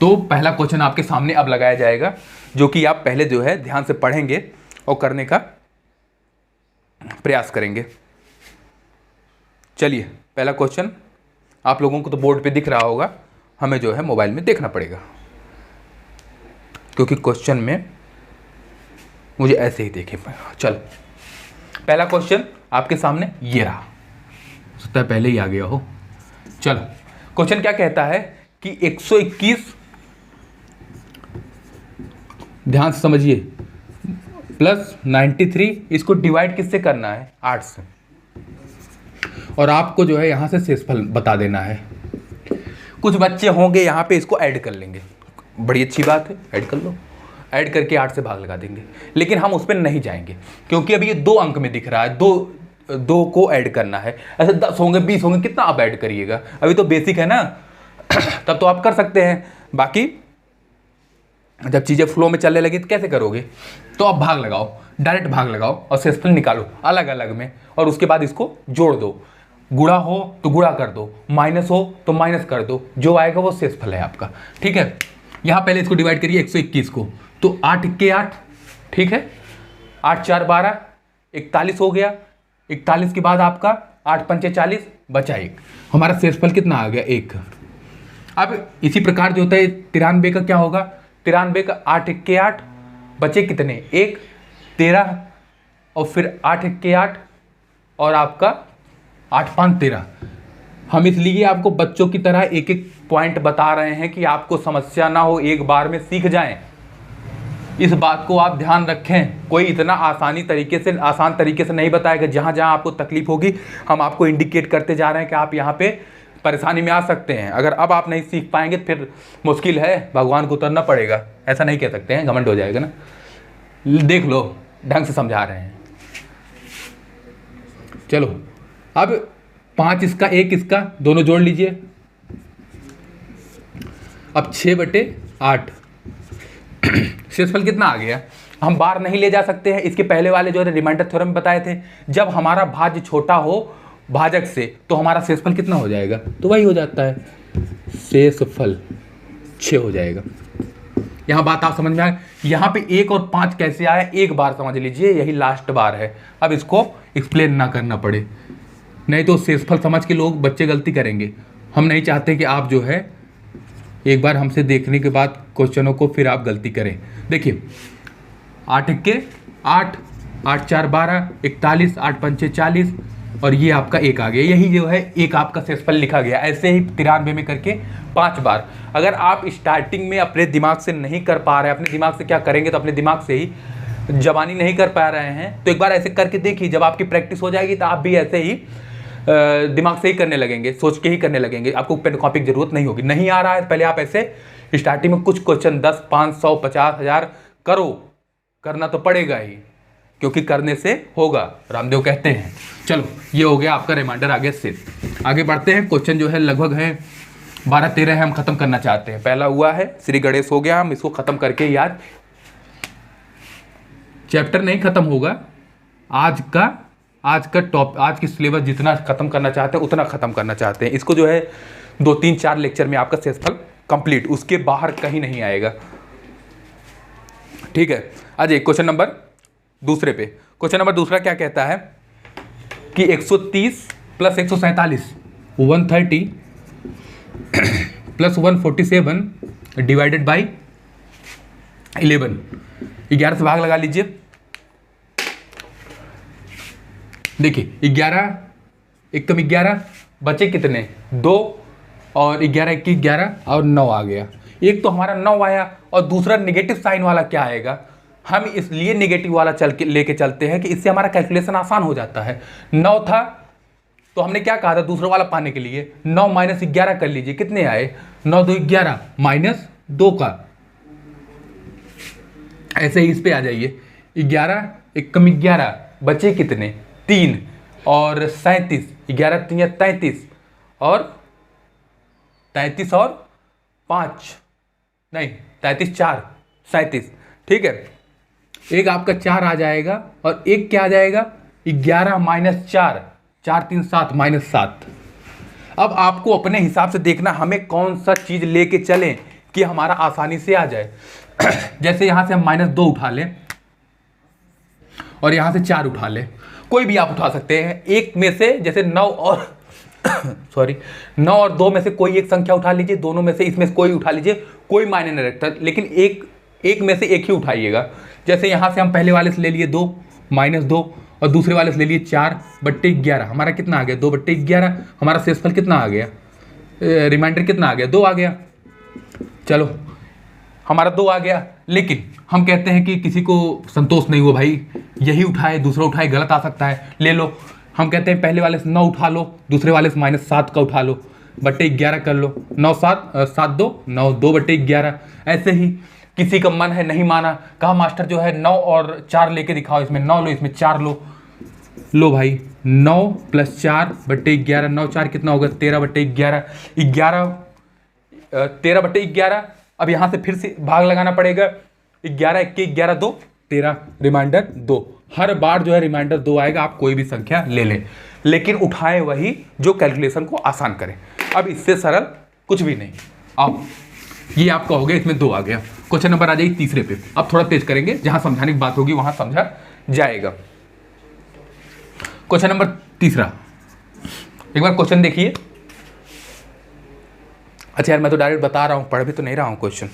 तो पहला क्वेश्चन आपके सामने अब लगाया जाएगा, जो कि आप पहले जो है ध्यान से पढ़ेंगे और करने का प्रयास करेंगे। चलिए, पहला क्वेश्चन आप लोगों को तो बोर्ड पे दिख रहा होगा, हमें जो है मोबाइल में देखना पड़ेगा, क्योंकि क्वेश्चन में मुझे ऐसे ही देखे। चल, पहला क्वेश्चन आपके सामने ये रहा, सकता है पहले ही आ गया हो। चलो, क्वेश्चन क्या कहता है कि 121, ध्यान से समझिए, प्लस 93, इसको डिवाइड किससे करना है? 8 से, और आपको जो है यहाँ से शेषफल बता देना है। कुछ बच्चे होंगे यहाँ पे इसको ऐड कर लेंगे, बड़ी अच्छी बात है, ऐड कर लो, ऐड करके 8 से भाग लगा देंगे, लेकिन हम उस पर नहीं जाएंगे, क्योंकि अभी ये 2 अंक में दिख रहा है, दो को ऐड करना है। ऐसे 10 होंगे, 20 होंगे, कितना आप ऐड करिएगा? अभी तो बेसिक है ना, तब तो आप कर सकते हैं, बाकी जब चीज़ें फ्लो में चलने लगी तो कैसे करोगे? तो आप भाग लगाओ, डायरेक्ट भाग लगाओ और शेषफल निकालो अलग अलग में, और उसके बाद इसको जोड़ दो। गुणा हो तो गुणा कर दो, माइनस हो तो माइनस कर दो, जो आएगा वो शेषफल है आपका। ठीक है, यहाँ पहले इसको डिवाइड करिए 121 को, तो 8 के 8, ठीक है, 8 4 12, 41 हो गया। 41 के बाद आपका 8 पंचे 40, बचा 1, हमारा शेषफल कितना आ गया? 1। अब इसी प्रकार जो होता है 93 का क्या होगा? 93 का 8 के 8, बचे कितने? 1, 13, और फिर 8 के 8, और आपका 8 5 13। हम इसलिए आपको बच्चों की तरह एक एक पॉइंट बता रहे हैं कि आपको समस्या ना हो, एक बार में सीख जाएं। इस बात को आप ध्यान रखें, कोई इतना आसान तरीके से नहीं बताएगा। जहाँ जहाँ आपको तकलीफ होगी हम आपको इंडिकेट करते जा रहे हैं कि आप यहाँ पे परेशानी में आ सकते हैं। अगर अब आप नहीं सीख पाएंगे फिर मुश्किल है, भगवान को उतरना पड़ेगा, ऐसा नहीं कह सकते हैं, घमंड हो जाएगा ना। देख लो, ढंग से समझा रहे हैं। चलो, अब 5 इसका 1 इसका, दोनों जोड़ लीजिए। अब 6/8, शेषफल कितना आ गया? हम बार नहीं ले जा सकते हैं, इसके पहले वाले जो रिमाइंडर थ्योरम बताए थे, जब हमारा भाज्य छोटा हो भाजक से तो हमारा शेषफल कितना हो जाएगा? तो वही हो जाता है, शेषफल 6 हो जाएगा। यहाँ बात आप समझ में आए? यहाँ पे 1 और 5 कैसे आया, एक बार समझ लीजिए, यही लास्ट बार है। अब इसको एक्सप्लेन ना करना पड़े, नहीं तो शेषफल समझ के लोग बच्चे गलती करेंगे। हम नहीं चाहते कि आप जो है एक बार हमसे देखने के बाद क्वेश्चनों को फिर आप गलती करें। देखिए, 8 के 8, 8 4 12, 41, 8 पंचे 40, और ये आपका 1 आ गया। यही जो है एक आपका शेषफल लिखा गया। ऐसे ही 93 में करके 5 बार। अगर आप स्टार्टिंग में अपने दिमाग से नहीं कर पा रहे हैं, अपने दिमाग से क्या करेंगे, तो अपने दिमाग से ही जबानी नहीं कर पा रहे हैं, तो एक बार ऐसे करके देखिए। जब आपकी प्रैक्टिस हो जाएगी तो आप भी ऐसे ही दिमाग से ही करने लगेंगे, सोच के ही करने लगेंगे, आपको पेन कॉपी की जरूरत नहीं होगी। नहीं आ रहा है, पहले आप ऐसे स्टार्टिंग में कुछ क्वेश्चन 10, 500, 50,000 करो, करना तो पड़ेगा ही, क्योंकि करने से होगा, रामदेव कहते हैं। चलो, ये हो गया आपका रिमाइंडर, आगे से आगे बढ़ते हैं। क्वेश्चन जो है लगभग है 12-13 है, हम खत्म करना चाहते हैं। पहला हुआ है श्री गणेश, हो गया, हम इसको खत्म करके यार चैप्टर नहीं खत्म होगा, आज की सिलेबस जितना खत्म करना चाहते हैं उतना खत्म करना चाहते हैं। इसको जो है 2-3-4 लेक्चर में आपका शेषफल कंप्लीट, उसके बाहर कहीं नहीं आएगा। ठीक है, आज एक क्वेश्चन नंबर दूसरे पे। क्वेश्चन नंबर दूसरा क्या कहता है कि 130 प्लस 147, 130 प्लस 147 डिवाइडेड बाई 11, 11 से भाग लगा लीजिए। देखिए, 11 एकम 11, बचे कितने? 2, और 11 1 11, और 9 आ गया। एक तो हमारा 9 आया, और दूसरा नेगेटिव साइन वाला क्या आएगा? हम इसलिए नेगेटिव वाला लेके चलते हैं कि इससे हमारा कैलकुलेशन आसान हो जाता है। 9 था तो हमने क्या कहा था दूसरा वाला पाने के लिए? 9 माइनस 11 कर लीजिए, कितने आए? 9 2 11 माइनस 2 का। ऐसे ही इस पे आ जाइए, 11 एकम 11, बचे कितने? 3, और 37, 11 3 33, और 33 और 5 नहीं 33 4 37, ठीक है। एक आपका 4 आ जाएगा और एक क्या आ जाएगा 11 माइनस 4, 4 3 7 माइनस 7। अब आपको अपने हिसाब से देखना हमें कौन सा चीज़ लेके चलें कि हमारा आसानी से आ जाए। जैसे यहाँ से हम -2 उठा लें और यहाँ से 4 उठा लें, कोई भी आप उठा सकते हैं एक में से, जैसे 9 और सॉरी 9 और 2 में से कोई एक संख्या उठा लीजिए, दोनों में से इसमें कोई उठा लीजिए, कोई मायने नहीं रखता, लेकिन एक में से एक ही उठाइएगा। जैसे यहाँ से हम पहले वाले से ले लिए 2 -2 और दूसरे वाले से ले लिए 4/11, हमारा कितना आ गया 2/11। हमारा शेषफल कितना आ गया, रिमाइंडर कितना आ गया 2 आ गया। चलो हमारा 2 आ गया, लेकिन हम कहते हैं कि किसी को संतोष नहीं हुआ, भाई यही उठाए दूसरा उठाए गलत आ सकता है, ले लो। हम कहते हैं पहले वाले से 9 उठा लो, दूसरे वाले से -7 का उठा लो, /11 कर लो, 9 7 7 2 9 2/11। ऐसे ही किसी का मन है नहीं माना, कहा मास्टर जो है 9 और 4 लेके दिखाओ, इसमें 9 लो इसमें 4 लो भाई 9 + 4/11, 9 4 कितना होगा 13/11, 13/11। अब यहाँ से फिर से भाग लगाना पड़ेगा, 11 1 11 2 13, रिमाइंडर 2। हर बार जो है रिमाइंडर 2 आएगा, आप कोई भी संख्या ले लें, लेकिन उठाएं वही जो कैलकुलेशन को आसान करे। अब इससे सरल कुछ भी नहीं। आओ ये आपका हो गया, इसमें 2 आ गया। क्वेश्चन नंबर आ जाएगी तीसरे पे। अब थोड़ा तेज करेंगे, जहां समझाने की बात होगी वहां समझा जाएगा। क्वेश्चन नंबर तीसरा, एक बार क्वेश्चन देखिए। अच्छा यार मैं तो डायरेक्ट बता रहा हूँ, पढ़ भी तो नहीं रहा हूँ क्वेश्चन।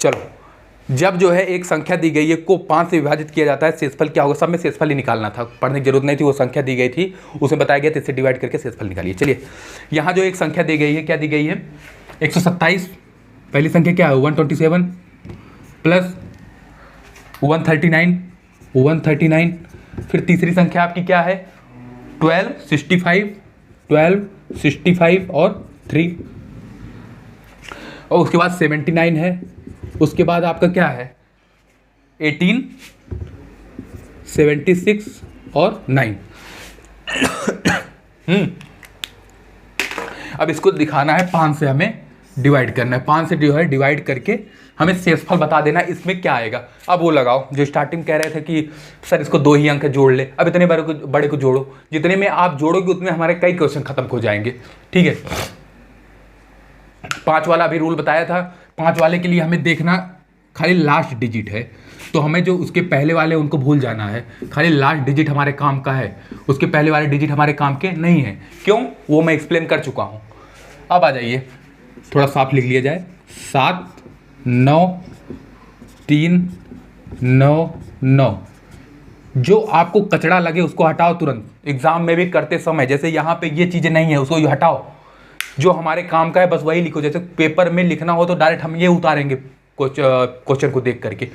चलो, जब जो है एक संख्या दी गई है को 5 से विभाजित किया जाता है, शेषफल क्या होगा। सब में शेषफल ही निकालना था, पढ़ने की जरूरत नहीं थी। वो संख्या दी गई थी, उसे बताया गया, इससे डिवाइड करके शेषफल निकालिए। चलिए यहाँ जो एक संख्या दी गई है, क्या दी गई है 127। पहली संख्या क्या है 127 प्लस 139। फिर तीसरी संख्या आपकी क्या है 1265 और 3, और उसके बाद 79 है। उसके बाद आपका क्या है 18, 76 और 9। अब इसको दिखाना है 5 से, हमें डिवाइड करना है। 5 से जो है डिवाइड करके हमें शेषफल बता देना है, इसमें क्या आएगा। अब वो लगाओ जो स्टार्टिंग कह रहे थे कि सर इसको 2 ही अंक जोड़ ले। अब इतने बड़े को जोड़ो, जितने में आप जोड़ोगे उतने हमारे कई क्वेश्चन खत्म हो जाएंगे, ठीक है। 5 वाला अभी रूल बताया था। 5 वाले के लिए हमें देखना खाली लास्ट डिजिट है, तो हमें जो उसके पहले वाले उनको भूल जाना है। खाली लास्ट डिजिट हमारे काम का है, उसके पहले वाले डिजिट हमारे काम के नहीं है। क्यों, वो मैं एक्सप्लेन कर चुका हूँ। अब आ जाइए, थोड़ा साफ लिख लिया जाए। 7 9 3 9 9। जो आपको कचरा लगे उसको हटाओ तुरंत। एग्जाम में भी करते समय जैसे यहाँ पे ये चीज़ें नहीं है, उसको हटाओ। जो हमारे काम का है बस वही लिखो। जैसे पेपर में लिखना हो तो डायरेक्ट हम ये उतारेंगे क्वेश्चन को देख करके,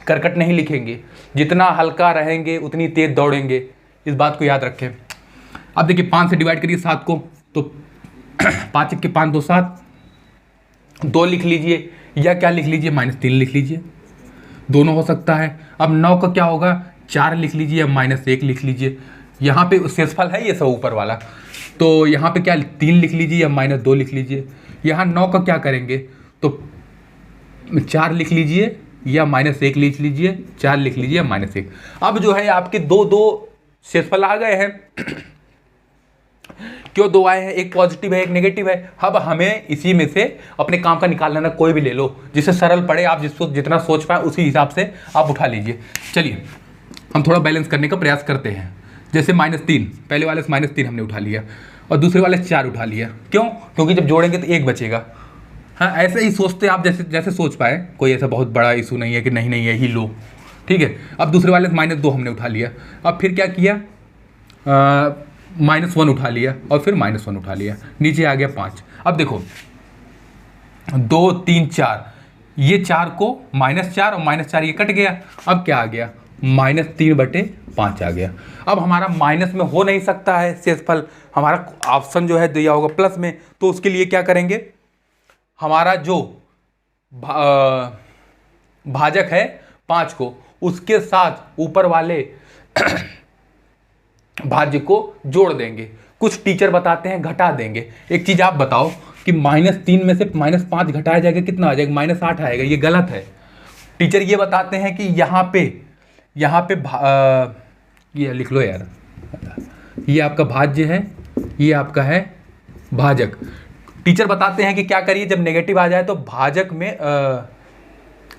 करकट नहीं लिखेंगे। जितना हल्का रहेंगे उतनी तेज दौड़ेंगे, इस बात को याद रखें। अब देखिए 5 से डिवाइड करिए 7 को, तो 5 के 5 2 7, 2 लिख लीजिए या क्या लिख लीजिए -3 लिख लीजिए, दोनों हो सकता है। अब 9 का क्या होगा 4 लिख लीजिए या -1 लिख लीजिए। यहाँ पे शेषफल है ये सब ऊपर वाला, तो यहाँ पे क्या 3 लिख लीजिए या -2 लिख लीजिए। यहाँ 9 का क्या करेंगे तो 4 लिख लीजिए या -1 लिख लीजिए, 4 लिख लीजिए या -1। अब जो है आपके 2 शेषफल आ गए हैं। क्यों 2 आए हैं, एक पॉजिटिव है एक नेगेटिव है। अब हमें इसी में से अपने काम का निकाल लेना, कोई भी ले लो जिससे सरल पड़े, आप जिसको जितना सोच पाए उसी हिसाब से आप उठा लीजिए। चलिए हम थोड़ा बैलेंस करने का प्रयास करते हैं। जैसे -3, पहले वाले से -3 हमने उठा लिया और दूसरे वाले से 4 उठा लिया। क्यों, क्योंकि जब जोड़ेंगे तो 1 बचेगा। हाँ ऐसे ही सोचते आप, जैसे सोच पाए, कोई ऐसा बहुत बड़ा इशू नहीं है कि नहीं यही लो, ठीक है। अब दूसरे वाले से -2 हमने उठा लिया। अब फिर क्या किया -1 उठा लिया और फिर -1 उठा लिया, नीचे आ गया 5। अब देखो 2 3 4, ये 4 को -4 और -4 ये कट गया। अब क्या आ गया -3/5 आ गया। अब हमारा माइनस में हो नहीं सकता है शेषफल, हमारा ऑप्शन जो है दिया होगा प्लस में, तो उसके लिए क्या करेंगे, हमारा जो भाजक है 5 को, उसके साथ ऊपर वाले भाज्य को जोड़ देंगे। कुछ टीचर बताते हैं घटा देंगे। एक चीज आप बताओ, कि -3 में से -5 घटाया जाएगा, कितना आ जाएगा, -8 आएगा। ये गलत है। टीचर ये बताते हैं कि यहाँ पे ये लिख लो यार, ये आपका भाज्य है, ये आपका है भाजक। टीचर बताते हैं कि क्या करिए, जब नेगेटिव आ जाए तो भाजक में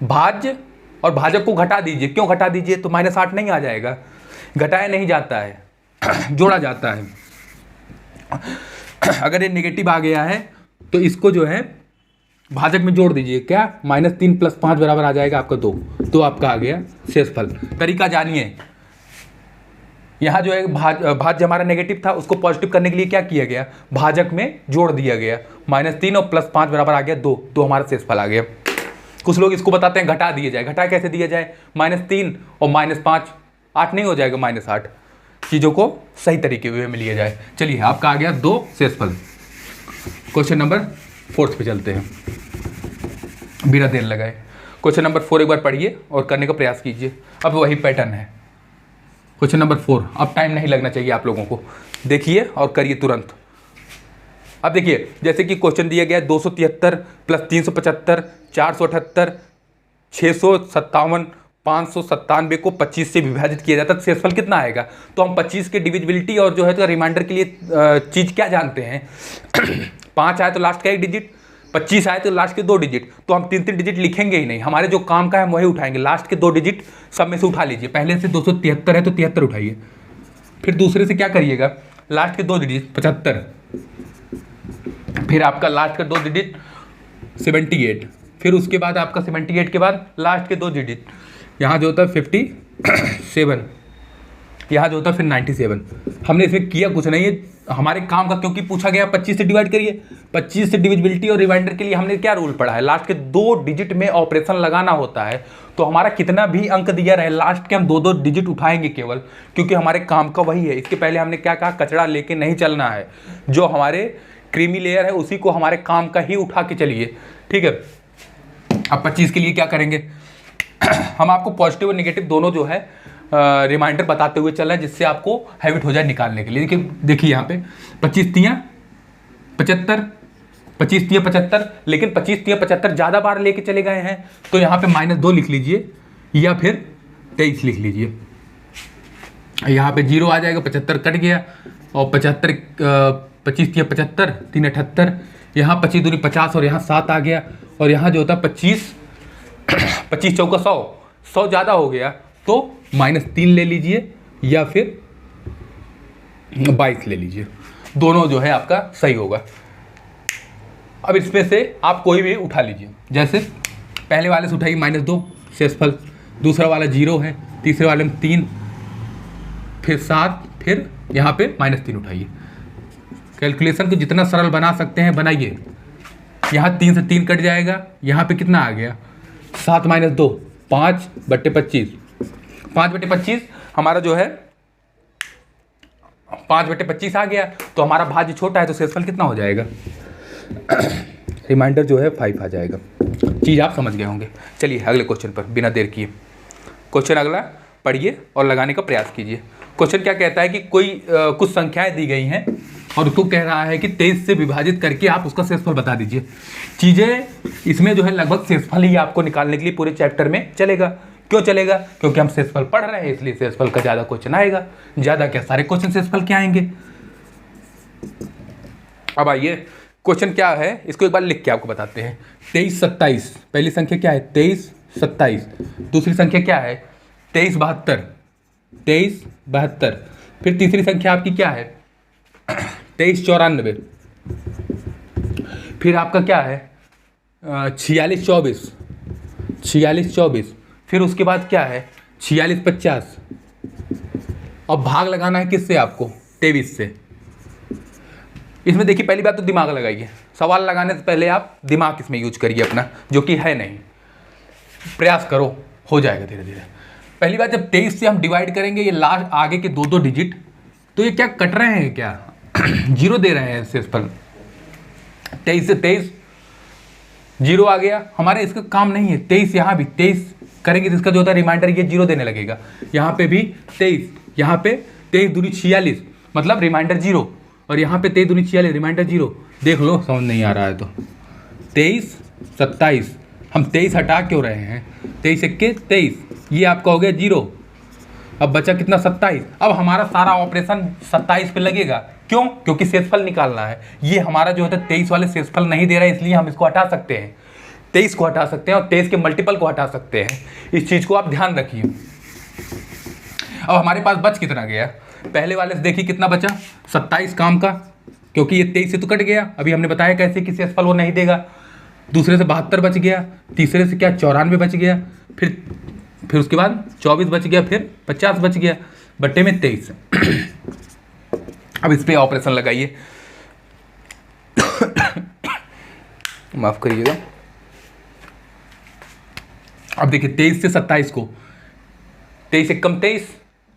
भाज्य और भाजक को घटा दीजिए। क्यों घटा दीजिए? तो -8 नहीं आ जाएगा, घटाया नहीं जाता है, जोड़ा जाता है। अगर ये नेगेटिव आ गया है तो इसको जो है भाजक में जोड़ दीजिए। क्या? -3 + 5 बराबर आ जाएगा आपका 2। तो आपका आ गया शेषफल। तरीका जानिए। यहाँ जो है भाज्य हमारा नेगेटिव था, उसको पॉजिटिव करने के लिए क्या किया गया, भाजक में जोड़ दिया गया। -3 और +5 बराबर आ गया 2, तो हमारा शेषफल आ गया। कुछ लोग इसको बताते हैं घटा दिया जाए। घटा कैसे दिया जाए? -3 और -5 8 नहीं हो जाएगा, -8। चीज़ों को सही तरीके में लिया जाए। चलिए, आपका आ गया 2 शेषफल। क्वेश्चन नंबर 4 पे चलते हैं बिना देर लगाए। क्वेश्चन नंबर 4 एक बार पढ़िए और करने का प्रयास कीजिए। अब वही पैटर्न है। क्वेश्चन नंबर 4, अब टाइम नहीं लगना चाहिए आप लोगों को, देखिए और करिए तुरंत। अब देखिए, जैसे कि क्वेश्चन दिया गया 273 + 375 478 657 597 को 25 से विभाजित किया जाता है, शेषफल कितना आएगा? तो हम 25 के डिविजिबिलिटी और जो है तो रिमाइंडर के लिए चीज़ क्या जानते हैं 5 आए तो लास्ट का 1 डिजिट, 25 आए तो लास्ट के 2 डिजिट। तो हम 3 डिजिट लिखेंगे ही नहीं, हमारे जो काम का है वही उठाएंगे। लास्ट के 2 डिजिट सब में से उठा लीजिए। पहले से 273 है तो 73 उठाइए। फिर दूसरे से क्या करिएगा, लास्ट के 2 डिजिट 75, फिर आपका लास्ट का 2 डिजिट 78, फिर उसके बाद आपका 78 के बाद लास्ट के 2 डिजिट, यहाँ जो होता है 57, यहाँ जो होता है फिर 97। हमने इसमें किया कुछ नहीं है, हमारे काम का क्योंकि पूछा गया 25 से डिवाइड करिए। 25 से डिविजिबिलिटी और रिमाइंडर के लिए हमने क्या रूल पढ़ा है, लास्ट के 2 डिजिट में ऑपरेशन लगाना होता है। तो हमारा कितना भी अंक दिया रहे, लास्ट के हम 2 डिजिट उठाएंगे केवल, क्योंकि हमारे काम का वही है। इसके पहले हमने क्या कहा, कचरा लेके नहीं चलना है। जो हमारे क्रीमी लेयर है उसी को हमारे काम का ही उठा के चलिए, ठीक है। अब 25 के लिए क्या करेंगे, हम आपको पॉजिटिव और नेगेटिव दोनों जो है रिमाइंडर बताते हुए चल रहे हैं, जिससे आपको हैबिट हो जाए निकालने के लिए। देखिए यहाँ पे 25 तियाँ 75, 25 तियाँ 75, लेकिन 25 तियाँ 75 ज़्यादा बार लेके चले गए हैं, तो यहाँ पे -2 लिख लीजिए या फिर 23 लिख लीजिए। यहाँ पे 0 आ जाएगा, 75 कट गया, और 25 तियाँ 75, 3 78, यहाँ 25 दूनी 50 और यहाँ 7 आ गया। और यहाँ जो होता है 25 चौका 100 ज़्यादा हो गया, तो -3 ले लीजिए या फिर 22 ले लीजिए, दोनों जो है आपका सही होगा। अब इसमें से आप कोई भी उठा लीजिए। जैसे पहले वाले से उठाइए -2 शेषफल, दूसरा वाला 0 है, तीसरे वाले में 3, फिर 7, फिर यहाँ पे -3 उठाइए। कैलकुलेशन को जितना सरल बना सकते हैं बनाइए। यहाँ 3 से 3 कट जाएगा, यहाँ पे कितना आ गया 7 - 2 5/25, 5/25 हमारा जो है 5/25 आ गया। तो हमारा भाज्य छोटा है तो शेषफल कितना हो जाएगा रिमाइंडर जो है 5 आ जाएगा। चीज़ आप समझ गए होंगे। चलिए अगले क्वेश्चन पर बिना देर किए, क्वेश्चन अगला पढ़िए और लगाने का प्रयास कीजिए। क्वेश्चन क्या कहता है कि कोई कुछ संख्याएं दी गई हैं और उसको कह रहा है कि 23 से विभाजित करके आप उसका शेषफल बता दीजिए। चीज़ें इसमें जो है लगभग शेषफल ही आपको निकालने के लिए पूरे चैप्टर में चलेगा। क्यों चलेगा? क्योंकि हम शेषफल पढ़ रहे हैं, इसलिए शेषफल का ज़्यादा क्वेश्चन आएगा। ज़्यादा क्या, सारे क्वेश्चन शेषफल के आएंगे। अब आइए क्वेश्चन क्या है, इसको एक बार लिख के आपको बताते हैं। 23 27, पहली संख्या क्या है 23 27, दूसरी संख्या क्या है 23 72, 23 72, फिर तीसरी संख्या आपकी क्या है 23 94, फिर आपका क्या है 46 24, 46 24, फिर उसके बाद क्या है 46 50। अब भाग लगाना है किससे आपको 23 से। इसमें देखिए पहली बात तो दिमाग लगाइए, सवाल लगाने से पहले आप दिमाग इसमें यूज करिए अपना, जो कि है नहीं। प्रयास करो, हो जाएगा धीरे धीरे। पहली बात, जब 23 से हम डिवाइड करेंगे ये लास्ट आगे के 2 डिजिट, तो ये क्या कट रहे हैं क्या 0 दे रहे हैं शेषफल। 23 से 23 0 आ गया, हमारे इसका काम नहीं है। 23 यहाँ भी 23 करेंगे तो इसका जो होता है रिमाइंडर ये 0 देने लगेगा। यहाँ पे भी 23, यहाँ पे 23 दूनी 46, मतलब रिमाइंडर 0। और यहाँ पे 23 दूनी 46, रिमाइंडर 0। देख लो समझ नहीं आ रहा है तो 23 27, हम 23 हटा क्यों रहे हैं, 23 एक्के 23, ये आपका हो गया 0। अब बचा कितना 27। अब हमारा सारा ऑपरेशन 27 पे लगेगा, क्यों? क्योंकि शेषफल निकालना है। ये हमारा जो होता है 23 वाले शेषफल नहीं दे रहा है, इसलिए हम इसको हटा सकते हैं, 23 को हटा सकते हैं और 23 के मल्टीपल को हटा सकते हैं। इस चीज़ को आप ध्यान रखिए। अब हमारे पास बच कितना गया, पहले वाले से देखिए कितना बचा 27 काम का, क्योंकि ये 23 से तो कट गया। अभी हमने बताया कैसे कि शेषफल वो नहीं देगा। दूसरे से 72 बच गया, तीसरे से क्या 94 बच गया, फिर उसके बाद 24 बच गया, फिर 50 बच गया, बट्टे में 23। अब इस पे ऑपरेशन लगाइए, माफ करिएगा। अब देखिए 23 से 27 को, 23 एक कम 23,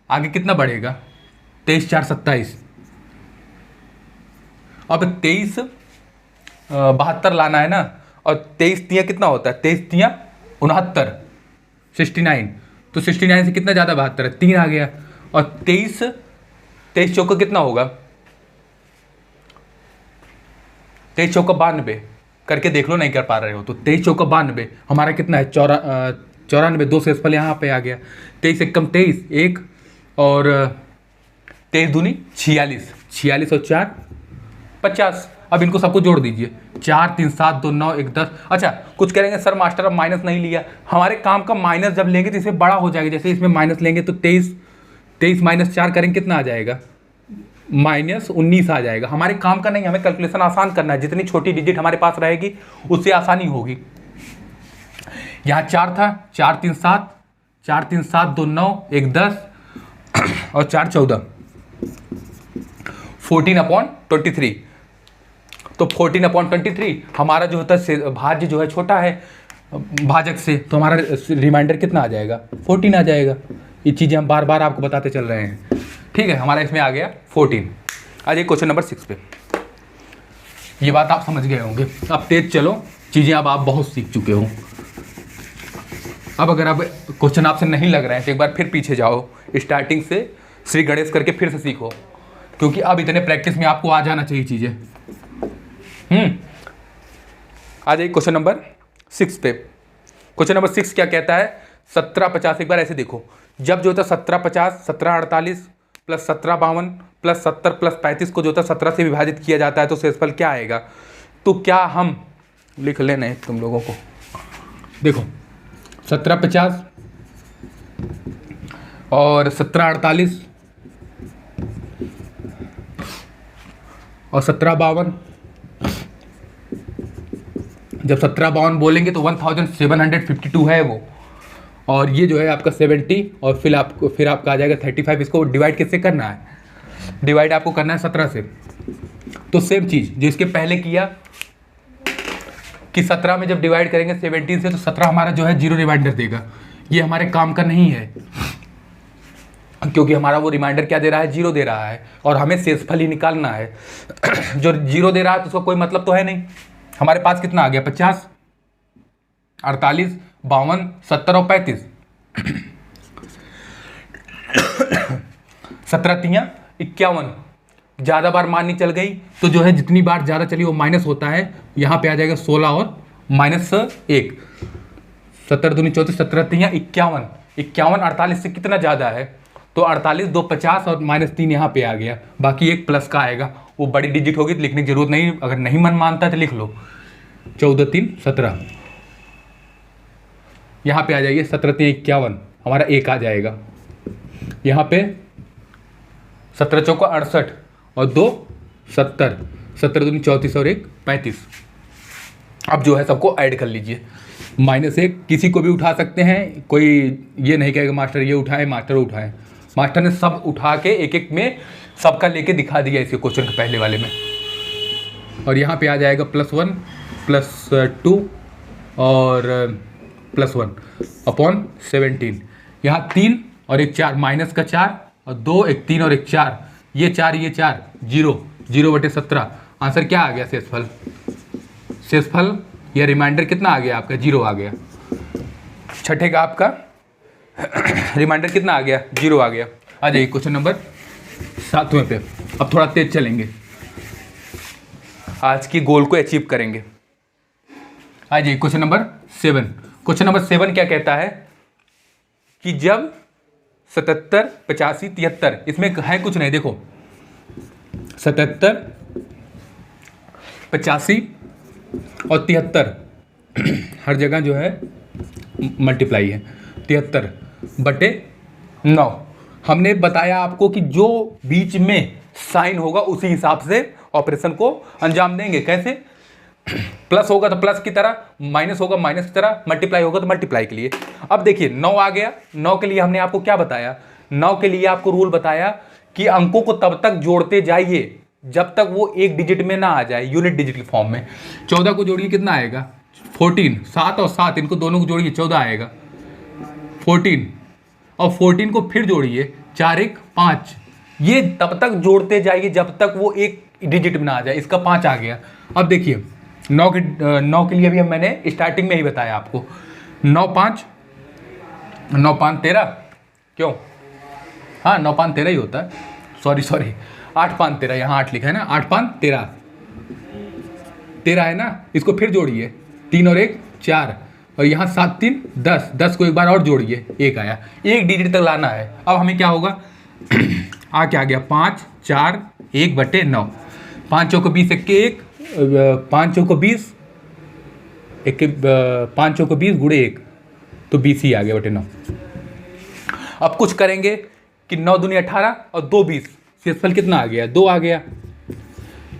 आगे कितना बढ़ेगा 23 4 27। अब 23 72 लाना है ना, और 23 तियाँ कितना होता है, 23 तियाँ 69 69, तो 69 से कितना ज़्यादा 72 है, 3 आ गया। और 23 चौका कितना होगा, 23 चौका 92, करके देख लो नहीं कर पा रहे हो तो 23 चौका 92 हमारा कितना है 94, 2 शेषफल यहाँ पे आ गया। 23 एक कम 23 1, और 23 दूनी 46, 46 और 4 50। अब इनको सबको जोड़ दीजिए, 4 3 7 2 9 1 10। अच्छा कुछ करेंगे सर मास्टर अब माइनस नहीं लिया, हमारे काम का माइनस जब लेंगे तो इसे बड़ा हो जाएगा। जैसे इसमें माइनस लेंगे तो 23 माइनस 4 करेंगे कितना आ जाएगा, -19 आ जाएगा। हमारे काम का नहीं, हमें कैलकुलेशन आसान करना है, जितनी छोटी डिजिट हमारे पास रहेगी उससे आसानी होगी। यहाँ 4 था, 4 3 7, 4 3 7 2 9 1 10 और 4 14, 14/23। तो 14/23 हमारा जो होता है भाज्य जो है छोटा है भाजक से, तो हमारा रिमाइंडर कितना आ जाएगा 14 आ जाएगा। ये चीज़ें हम बार बार आपको बताते चल रहे हैं, ठीक है। हमारा इसमें आ गया 14। आज एक क्वेश्चन नंबर 6 पे, ये बात आप समझ गए होंगे। अब तेज चलो, चीज़ें अब आप बहुत सीख चुके हो। अब अगर अब क्वेश्चन आपसे नहीं लग रहे हैं तो एक बार फिर पीछे जाओ, स्टार्टिंग से श्री गणेश करके फिर से सीखो, क्योंकि अब इतने प्रैक्टिस में आपको आ जाना चाहिए चीज़ें। आ जाइए क्वेश्चन नंबर 6 पे। क्वेश्चन नंबर 6 क्या कहता है, 1750। एक बार ऐसे देखो, जब जो होता है 1750 1748 प्लस 1752 प्लस 70 प्लस 35 को जो होता है 17 से विभाजित किया जाता है तो शेषफल क्या आएगा। तो क्या हम लिख लेना तुम लोगों को, देखो 1750 और 1748 और 1752। जब 1752 बोलेंगे तो 1752 है वो, और ये जो है आपका 70, और फिर आपका आ जाएगा 35। इसको डिवाइड किससे करना है, डिवाइड आपको करना है 17 से। तो सेम चीज़ जो इसके पहले किया कि 17 में जब डिवाइड करेंगे 17 से तो 17 हमारा जो है 0 रिमाइंडर देगा। ये हमारे काम का नहीं है, क्योंकि हमारा वो रिमाइंडर क्या दे रहा है 0 दे रहा है, और हमें शेषफल ही निकालना है। जो 0 दे रहा है तो उसका कोई मतलब तो है नहीं। हमारे पास कितना आ गया 50 48 52 70 और 35। 17 तियाँ 51, ज़्यादा बार माननी चल गई तो जो है जितनी बार ज़्यादा चली वो माइनस होता है। यहाँ पे आ जाएगा 16 और -1, 17 दूनी 34, 17 तियाँ 51, 48 से कितना ज़्यादा है तो 48 2 50 और -3 यहाँ पे आ गया। बाकी एक प्लस का आएगा, वो बड़ी डिजिट होगी तो लिखने की जरूरत नहीं, अगर नहीं मन मानता तो लिख लो 14 3 17। यहाँ पे आ जाइए 17 3 51, हमारा 1 आ जाएगा। यहाँ पे 17 चौका 68 और 2 70, 17 दूनी 34 और 1 35। अब जो है सबको ऐड कर लीजिए, -1 किसी को भी उठा सकते हैं, कोई ये नहीं कहेगा मास्टर ये उठाए मास्टर उठाए। मास्टर ने सब उठा के एक एक में सबका लेके दिखा दिया इसके क्वेश्चन के पहले वाले में। और यहाँ पे आ जाएगा +1 +2 और +1 अपॉन 17। यहाँ 3 और 1 4, माइनस का 4 और 2 1 3 और 1 4, ये 4 0 0/17। आंसर क्या आ गया शेषफल या रिमाइंडर कितना आ गया आपका 0 आ गया। छठे का आपका रिमाइंडर कितना आ गया 0 आ गया। आ जाइए क्वेश्चन नंबर 7वें पे। अब थोड़ा तेज चलेंगे, आज की गोल को अचीव करेंगे। आ जाइए क्वेश्चन नंबर 7। क्वेश्चन नंबर 7 क्या कहता है कि जब 77, 85, 73, इसमें है कुछ नहीं, देखो 77, 85 और 73 हर जगह जो है मल्टीप्लाई है। 73/9 हमने बताया आपको कि जो बीच में साइन होगा उसी हिसाब से ऑपरेशन को अंजाम देंगे। कैसे? प्लस होगा तो प्लस की तरह, माइनस होगा माइनस की तरह, मल्टीप्लाई होगा तो मल्टीप्लाई के लिए। अब देखिए 9 आ गया। 9 के लिए हमने आपको क्या बताया? 9 के लिए आपको रूल बताया कि अंकों को तब तक जोड़ते जाइए जब तक वो एक डिजिट में ना आ जाए, यूनिट डिजिट के फॉर्म में। 14 को जोड़िए, कितना आएगा? 14। 7 और 7 इनको दोनों को जोड़िए, 14 आएगा। 14 और 14 को फिर जोड़िए, 4 1 5। ये तब तक जोड़ते जाइए जब तक वो एक डिजिट में ना आ जाए। इसका 5 आ गया। अब देखिए 9 के लिए भी मैंने स्टार्टिंग में ही बताया आपको। 9 5 13। क्यों? हाँ 9 5 13 ही होता है। सॉरी 8 5 13, यहाँ 8 लिखा है ना। 8 5 13 है ना। इसको फिर जोड़िए, 3 और 1 4, और यहाँ 7 3 10। 10 को एक बार और जोड़िए, 1 आया। एक डिजिट तक लाना है। अब हमें क्या होगा? क्या आ गया? 5 4 1/9। 5 चौको 20, 1 5 चौको 20, 5 चौको 20 गुणे 1 तो 20 ही आ गया बटे 9। अब कुछ करेंगे कि 9 दूनी 18 और 2 20, शेषफल कितना आ गया? 2 आ गया।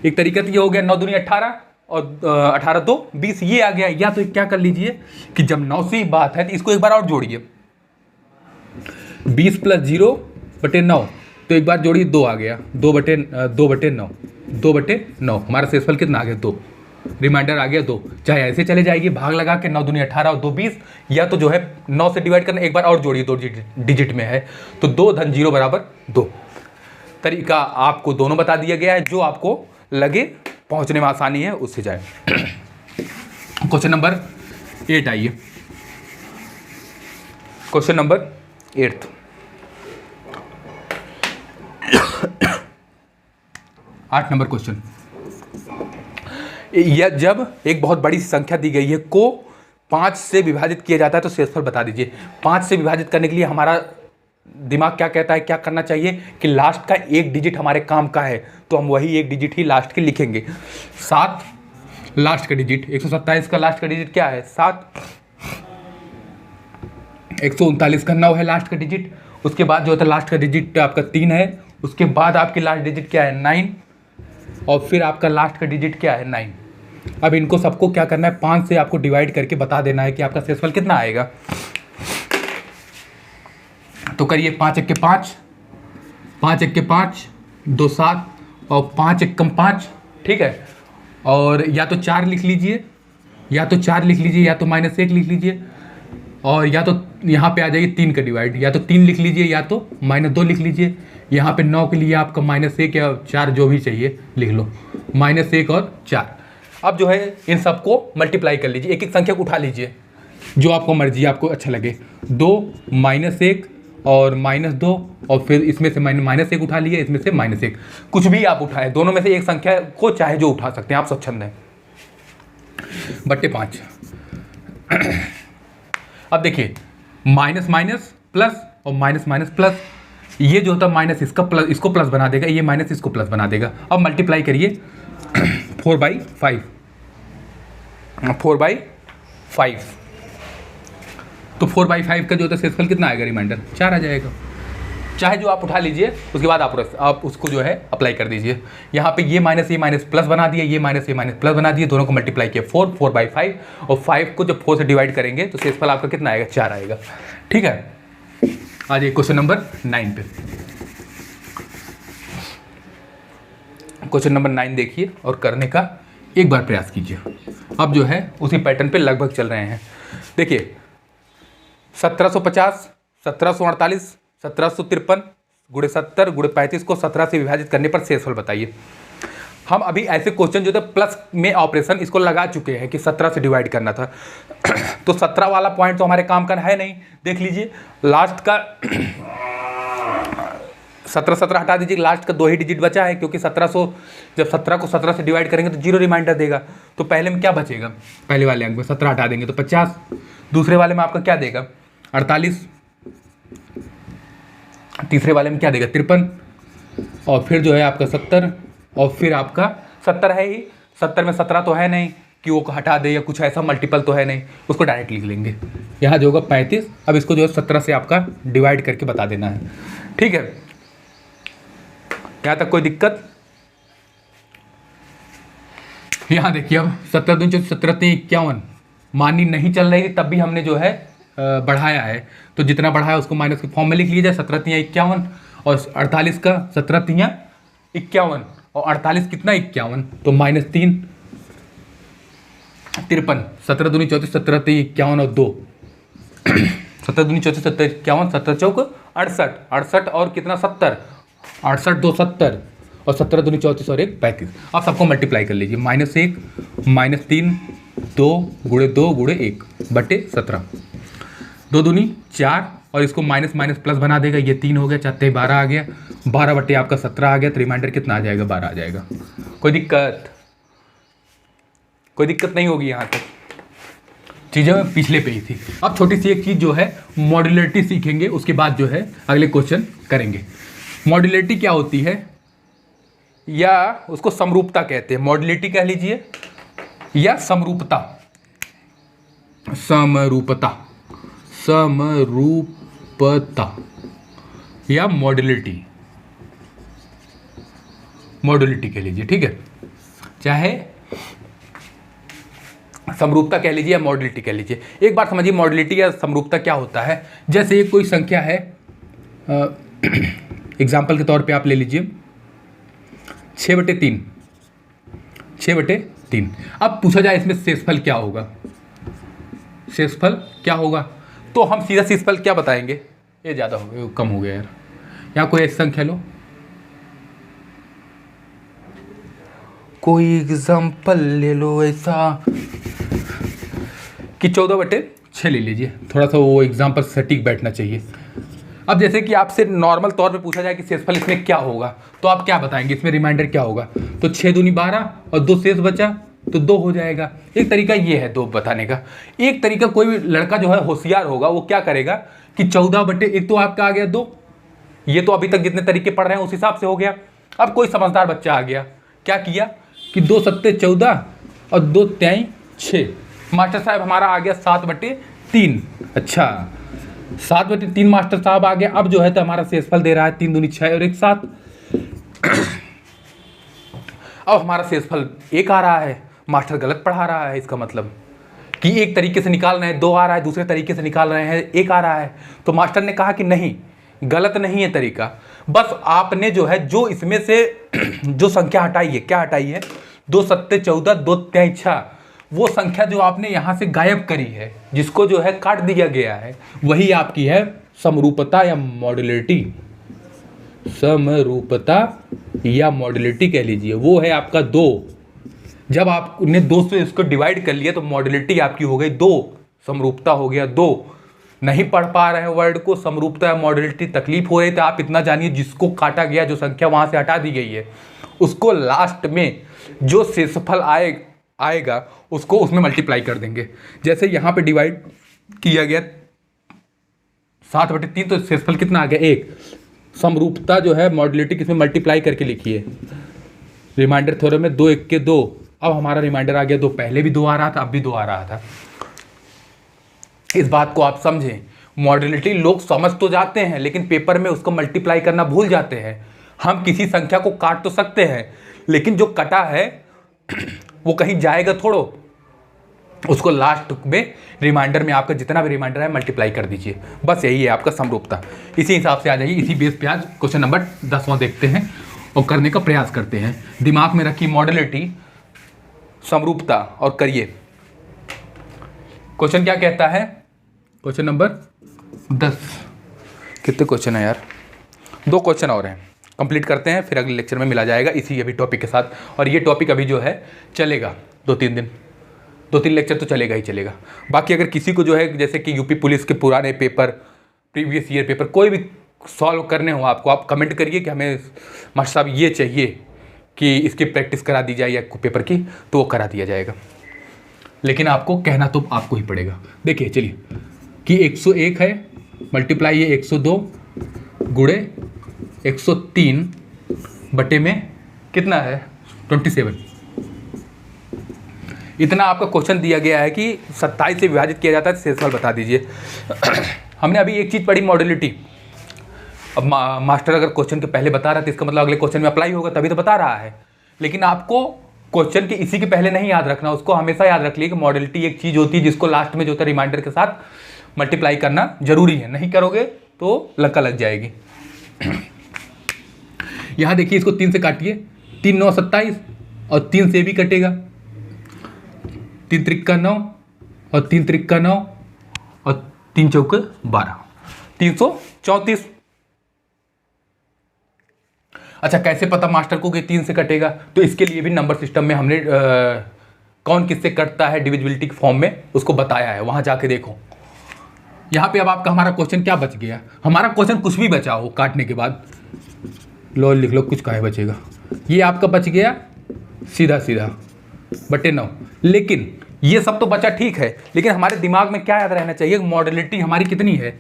एक तरीका तो ये हो गया 9 दूनी 18 और 18 2 20, ये आ गया। या तो क्या कर लीजिए कि जब 9 से ही बात है तो इसको एक बार और जोड़िए, 20 + 0/9, तो एक बार जोड़िए, 2 आ गया। 2/9 हमारा शेषफल कितना आ गया? 2। रिमाइंडर आ गया 2। चाहे ऐसे चले जाएगी, भाग लगा के 9 दूनी 18 और 2 20, या तो जो है 9 से डिवाइड करना, एक बार और जोड़िए, 2 डिजिट में है तो 2 + 0 = 2। तरीका आपको दोनों बता दिया गया है, जो आपको लगे पहुंचने में आसानी है उससे जाए। क्वेश्चन नंबर 8 आइए। Question number 8 8 number question. यह जब एक बहुत बड़ी संख्या दी गई है को 5 से विभाजित किया जाता है तो शेषफल बता दीजिए। 5 से विभाजित करने के लिए हमारा दिमाग क्या कहता है, क्या करना चाहिए कि लास्ट का एक डिजिट हमारे काम का है, तो हम वही एक डिजिट ही लास्ट के लिखेंगे। 7 लास्ट का डिजिट, 127 का लास्ट का डिजिट क्या है? 7। 139 का 9 है लास्ट का डिजिट। उसके बाद जो होता है लास्ट का डिजिट आपका 3 है। उसके बाद आपकी लास्ट डिजिट क्या है? 9। और फिर आपका लास्ट का डिजिट क्या है? 9। अब इनको सबको क्या करना है? 5 से आपको डिवाइड करके बता देना है कि आपका शेषफल कितना आएगा। तो करिए, 5 1 5, 5 1 5, 2 7 और 5 1 5, ठीक है। और या तो 4 लिख लीजिए, या तो -1 लिख लीजिए, और या तो यहाँ पे आ जाइए 3 का डिवाइड, या तो 3 लिख लीजिए या तो -2 लिख लीजिए। यहाँ पे 9 के लिए आपका -1 या 4 जो भी चाहिए लिख लो, -1 और 4। अब जो है इन सबको मल्टीप्लाई कर लीजिए, एक एक संख्या को उठा लीजिए, जो आपको मर्जी, आपको अच्छा लगे। 2 -1 और -2, और फिर इसमें से -1 उठा लिए, इसमें से -1, कुछ भी आप उठाएं, दोनों में से एक संख्या को चाहे जो उठा सकते हैं, आप स्वच्छंद हैं, बट्टे 5। अब देखिए माइनस माइनस प्लस और माइनस माइनस प्लस, ये जो होता है माइनस इसका प्लस, इसको प्लस बना देगा, ये माइनस इसको प्लस बना देगा। अब मल्टीप्लाई करिए 4/5, 4/5, तो 4/5 का जो होता है शेषफल कितना आएगा? रिमाइंडर 4 आ जाएगा। चाहे जो आप उठा लीजिए, उसके बाद आप उसको जो है अप्लाई कर दीजिए। यहाँ पे ये माइनस प्लस बना दिए, ये माइनस प्लस बना दिए, दोनों को मल्टीप्लाई किया 4/5, और 5 को जब 4 से डिवाइड करेंगे तो शेषफल आपका कितना आएगा? 4 आएगा। ठीक है, आ जाइए क्वेश्चन नंबर 9 पे। क्वेश्चन नंबर 9 देखिए और करने का एक बार प्रयास कीजिए। अब जो है उसी पैटर्न पे लगभग चल रहे हैं। देखिए 1750, 1748, 1753 गुणे 70 गुणे 35 को 17 से विभाजित करने पर शेषफल बताइए। हम अभी ऐसे क्वेश्चन जो थे प्लस में ऑपरेशन इसको लगा चुके हैं कि 17 से डिवाइड करना था। तो 17 वाला पॉइंट तो हमारे काम का है नहीं। देख लीजिए लास्ट का 17 17 हटा दीजिए, लास्ट का 2 ही डिजिट बचा है, क्योंकि 1700 जब 17 को 17 से डिवाइड करेंगे तो 0 रिमाइंडर देगा। तो पहले में क्या बचेगा, पहले वाले अंक में 17 हटा देंगे तो 50, दूसरे वाले में आपका क्या देगा 48, तीसरे वाले में क्या देगा 53, और फिर जो है आपका 70, और फिर आपका 70 है ही, 70 में 17 तो है नहीं कि वो हटा दे या कुछ ऐसा मल्टीपल तो है नहीं, उसको डायरेक्ट लिख लेंगे। यहाँ जो होगा 35, अब इसको जो है 17 से आपका डिवाइड करके बता देना है, ठीक है। यहाँ तक कोई दिक्कत? यहाँ देखिए अब 17 दूनी 34, 17 तीन 51, मानी नहीं चल रही थी तब भी हमने जो है बढ़ाया है, तो जितना बढ़ाया उसको माइनस के फॉर्म में लिख लीजिए। 17 तियाँ 51 और 48 का 17 तियाँ 51 और 48 कितना 51, तो -3 53, 17 दूनी 34, 17 तीन 51 और 2 17 दूनी 34, 17 51, 17 चौक 68, 68 और कितना 70, 68 2 70 और 17 दूनी 34 और 1 35। आप सबको मल्टीप्लाई कर लीजिए, -1 -3 2 गुणे 2 गुणे 1 बटे 17, 2 दूनी 4 और इसको माइनस माइनस प्लस बना देगा, ये 3 हो गया, 4 12 आ गया, 12 बटे आपका 17 आ गया, तो रिमाइंडर कितना आ जाएगा 12 आ जाएगा। कोई दिक्कत? कोई दिक्कत नहीं होगी। यहाँ तक चीज़ें पिछले पे ही थी। अब छोटी सी एक चीज़ जो है मॉड्यूलरिटी सीखेंगे, उसके बाद जो है अगले क्वेश्चन करेंगे। मॉड्यूलरिटी क्या होती है, या उसको समरूपता कहते हैं, मॉड्यूलरिटी कह लीजिए या समरूपता, समरूपता, समरूपता या मॉड्यूलरिटी, मॉड्यूलरिटी कह लीजिए, ठीक है। चाहे समरूपता कह लीजिए या मॉड्यूलरिटी कह लीजिए। एक बार समझिए मॉड्यूलरिटी या समरूपता क्या होता है। जैसे एक कोई संख्या है, एग्जाम्पल के तौर पे आप ले लीजिए 6/3, 6/3। अब पूछा जाए इसमें शेषफल क्या होगा, शेषफल क्या होगा, तो हम सीधा शेषफल क्या बताएंगे, ये ज़्यादा हो गया, कम हो गया यार। यहाँ कोई ऐसी संख्या लो, कोई एग्जाम्पल ले लो ऐसा कि 14/6 ले लीजिए, थोड़ा सा वो एग्जाम्पल सटीक बैठना चाहिए। अब जैसे कि आपसे नॉर्मल तौर पे पूछा जाए कि शेषफल इसमें क्या होगा, तो आप क्या बताएंगे, इसमें रिमाइंडर क्या होगा, तो 6 दूनी 12 और 2 शेष बचा तो 2 हो जाएगा। एक तरीका ये है 2 बताने का। एक तरीका कोई भी लड़का जो है होशियार होगा वो क्या करेगा कि 14/1 तो आपका आ गया 2, ये तो अभी तक जितने तरीके पढ़ रहे हैं उस हिसाब से हो गया। अब कोई समझदार बच्चा आ गया, क्या किया कि 2 सत्ते 14 और 2 त्याई 6, मास्टर साहब हमारा आ गया 7/3। अच्छा 7/3 मास्टर साहब आ गया। अब जो है तो हमारा शेषफल दे रहा है 3 दूनी 6 और 1 7। अब हमारा शेषफल 1 आ रहा है, मास्टर गलत पढ़ा रहा है, इसका मतलब कि एक तरीके से निकाल रहे हैं 2 आ रहा है, दूसरे तरीके से निकाल रहे हैं 1 आ रहा है। तो मास्टर ने कहा कि नहीं, गलत नहीं है तरीका, बस आपने जो है जो इसमें से जो संख्या हटाई है, क्या हटाई है, 2 सत्ते 14 2 त्याई 6, वो संख्या जो आपने यहाँ से गायब करी है, जिसको जो है काट दिया गया है, वही आपकी है समरूपता या मॉड्यूलरिटी। समरूपता या मॉड्यूलरिटी कह लीजिए, वो है आपका 2। जब आपने 2 से इसको डिवाइड कर लिया तो मॉड्यूलरिटी आपकी हो गई 2, समरूपता हो गया 2। नहीं पढ़ पा रहे हैं वर्ड को, समरूपता या मॉड्यूलरिटी तकलीफ हो रही, तो आप इतना जानिए जिसको काटा गया, जो संख्या वहाँ से हटा दी गई है, उसको लास्ट में जो शेषफल आएगा उसको उसमें मल्टीप्लाई कर देंगे। जैसे यहाँ पे डिवाइड किया गया 7/3, तो शेषफल कितना आ गया 1। समरूपता जो है मॉड्यूलरिटी किसमें मल्टीप्लाई करके लिखिए, रिमाइंडर थ्योरम में 2 1 के 2। अब हमारा रिमाइंडर आ गया 2, पहले भी 2 आ रहा था, अब भी 2 आ रहा था। इस बात को आप समझें, मॉड्यूलरिटी लोग समझ तो जाते हैं लेकिन पेपर में उसको मल्टीप्लाई करना भूल जाते हैं। हम किसी संख्या को काट तो सकते हैं, लेकिन जो कटा है वो कहीं जाएगा थोड़ो, उसको लास्ट में रिमाइंडर में आपका जितना भी रिमाइंडर है मल्टीप्लाई कर दीजिए। बस यही है आपका समरूपता। इसी हिसाब से आ जाइए, इसी बेस पे आज क्वेश्चन नंबर 10वां देखते हैं और करने का प्रयास करते हैं। दिमाग में रखिए मॉड्यूलरिटी, समरूपता और करिए। क्वेश्चन क्या कहता है, क्वेश्चन नंबर 10। कितने क्वेश्चन है यार, 2 क्वेश्चन और हैं, कंप्लीट करते हैं, फिर अगले लेक्चर में मिला जाएगा इसी अभी टॉपिक के साथ। और ये टॉपिक अभी जो है चलेगा 2-3 दिन, 2-3 लेक्चर तो चलेगा ही चलेगा। बाकी अगर किसी को जो है जैसे कि यूपी पुलिस के पुराने पेपर, प्रीवियस ईयर पेपर, कोई भी सॉल्व करने हो आपको, आप कमेंट करिए कि हमें मास्टर साहब ये चाहिए कि इसकी प्रैक्टिस करा दी जाए या पेपर की, तो वो करा दिया जाएगा। लेकिन आपको कहना तो आपको ही पड़ेगा। देखिए चलिए कि 101 है, मल्टीप्लाई है 102 गुणे 103 बटे में कितना है 27। इतना आपका क्वेश्चन दिया गया है कि 27 से विभाजित किया जाता है, शेषफल बता दीजिए। हमने अभी एक चीज़ पढ़ी, मॉडलिटी। अब मास्टर अगर क्वेश्चन के पहले बता रहा है तो इसका मतलब अगले क्वेश्चन में अप्लाई होगा, तभी तो बता रहा है। लेकिन आपको क्वेश्चन के इसी के पहले नहीं याद रखना, उसको हमेशा याद रख लिए कि मॉडलिटी एक चीज़ होती है जिसको लास्ट में जो होता है रिमाइंडर के साथ मल्टीप्लाई करना जरूरी है, नहीं करोगे तो लक्का लग जाएगी। यहाँ देखिए इसको 3 से काटिए, 3 9 27 और 3 से भी कटेगा, 3 त्रिक 9 और 3 त्रिक 9 और 3 चौके 12, 334। अच्छा कैसे पता मास्टर को कि 3 से कटेगा, तो इसके लिए भी नंबर सिस्टम में हमने कौन किससे कटता है डिविजिबिलिटी के फॉर्म में उसको बताया है, वहाँ जाके देखो। यहाँ पे अब आपका हमारा क्वेश्चन क्या बच गया, हमारा क्वेश्चन कुछ भी बचा हो काटने के बाद, लो लिख लो कुछ काहे बचेगा, ये आपका बच गया सीधा सीधा बटे 9। लेकिन ये सब तो बचा ठीक है, लेकिन हमारे दिमाग में क्या याद रहना चाहिए, मॉडलिटी हमारी कितनी है,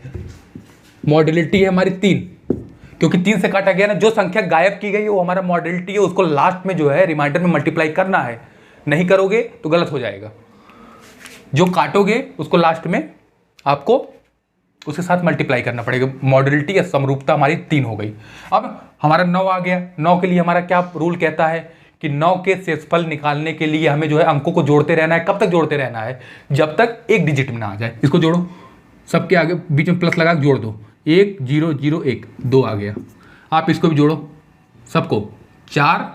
मॉडलिटी है हमारी 3, क्योंकि 3 से काटा गया ना, जो संख्या गायब की गई वो हमारा मॉडलिटी है, उसको लास्ट में जो है रिमाइंडर में मल्टीप्लाई करना है, नहीं करोगे तो गलत हो जाएगा। जो काटोगे उसको लास्ट में आपको उसके साथ मल्टीप्लाई करना पड़ेगा। मॉडलिटी या समरूपता हमारी 3 हो गई। अब हमारा 9 आ गया, 9 के लिए हमारा क्या रूल कहता है कि 9 के शेषफल निकालने के लिए हमें जो है अंकों को जोड़ते रहना है। कब तक जोड़ते रहना है, जब तक एक डिजिट में ना आ जाए। इसको जोड़ो, सबके आगे बीच में प्लस लगा के जोड़ दो, 1 0 0 1 2 आ गया। आप इसको भी जोड़ो सबको, 4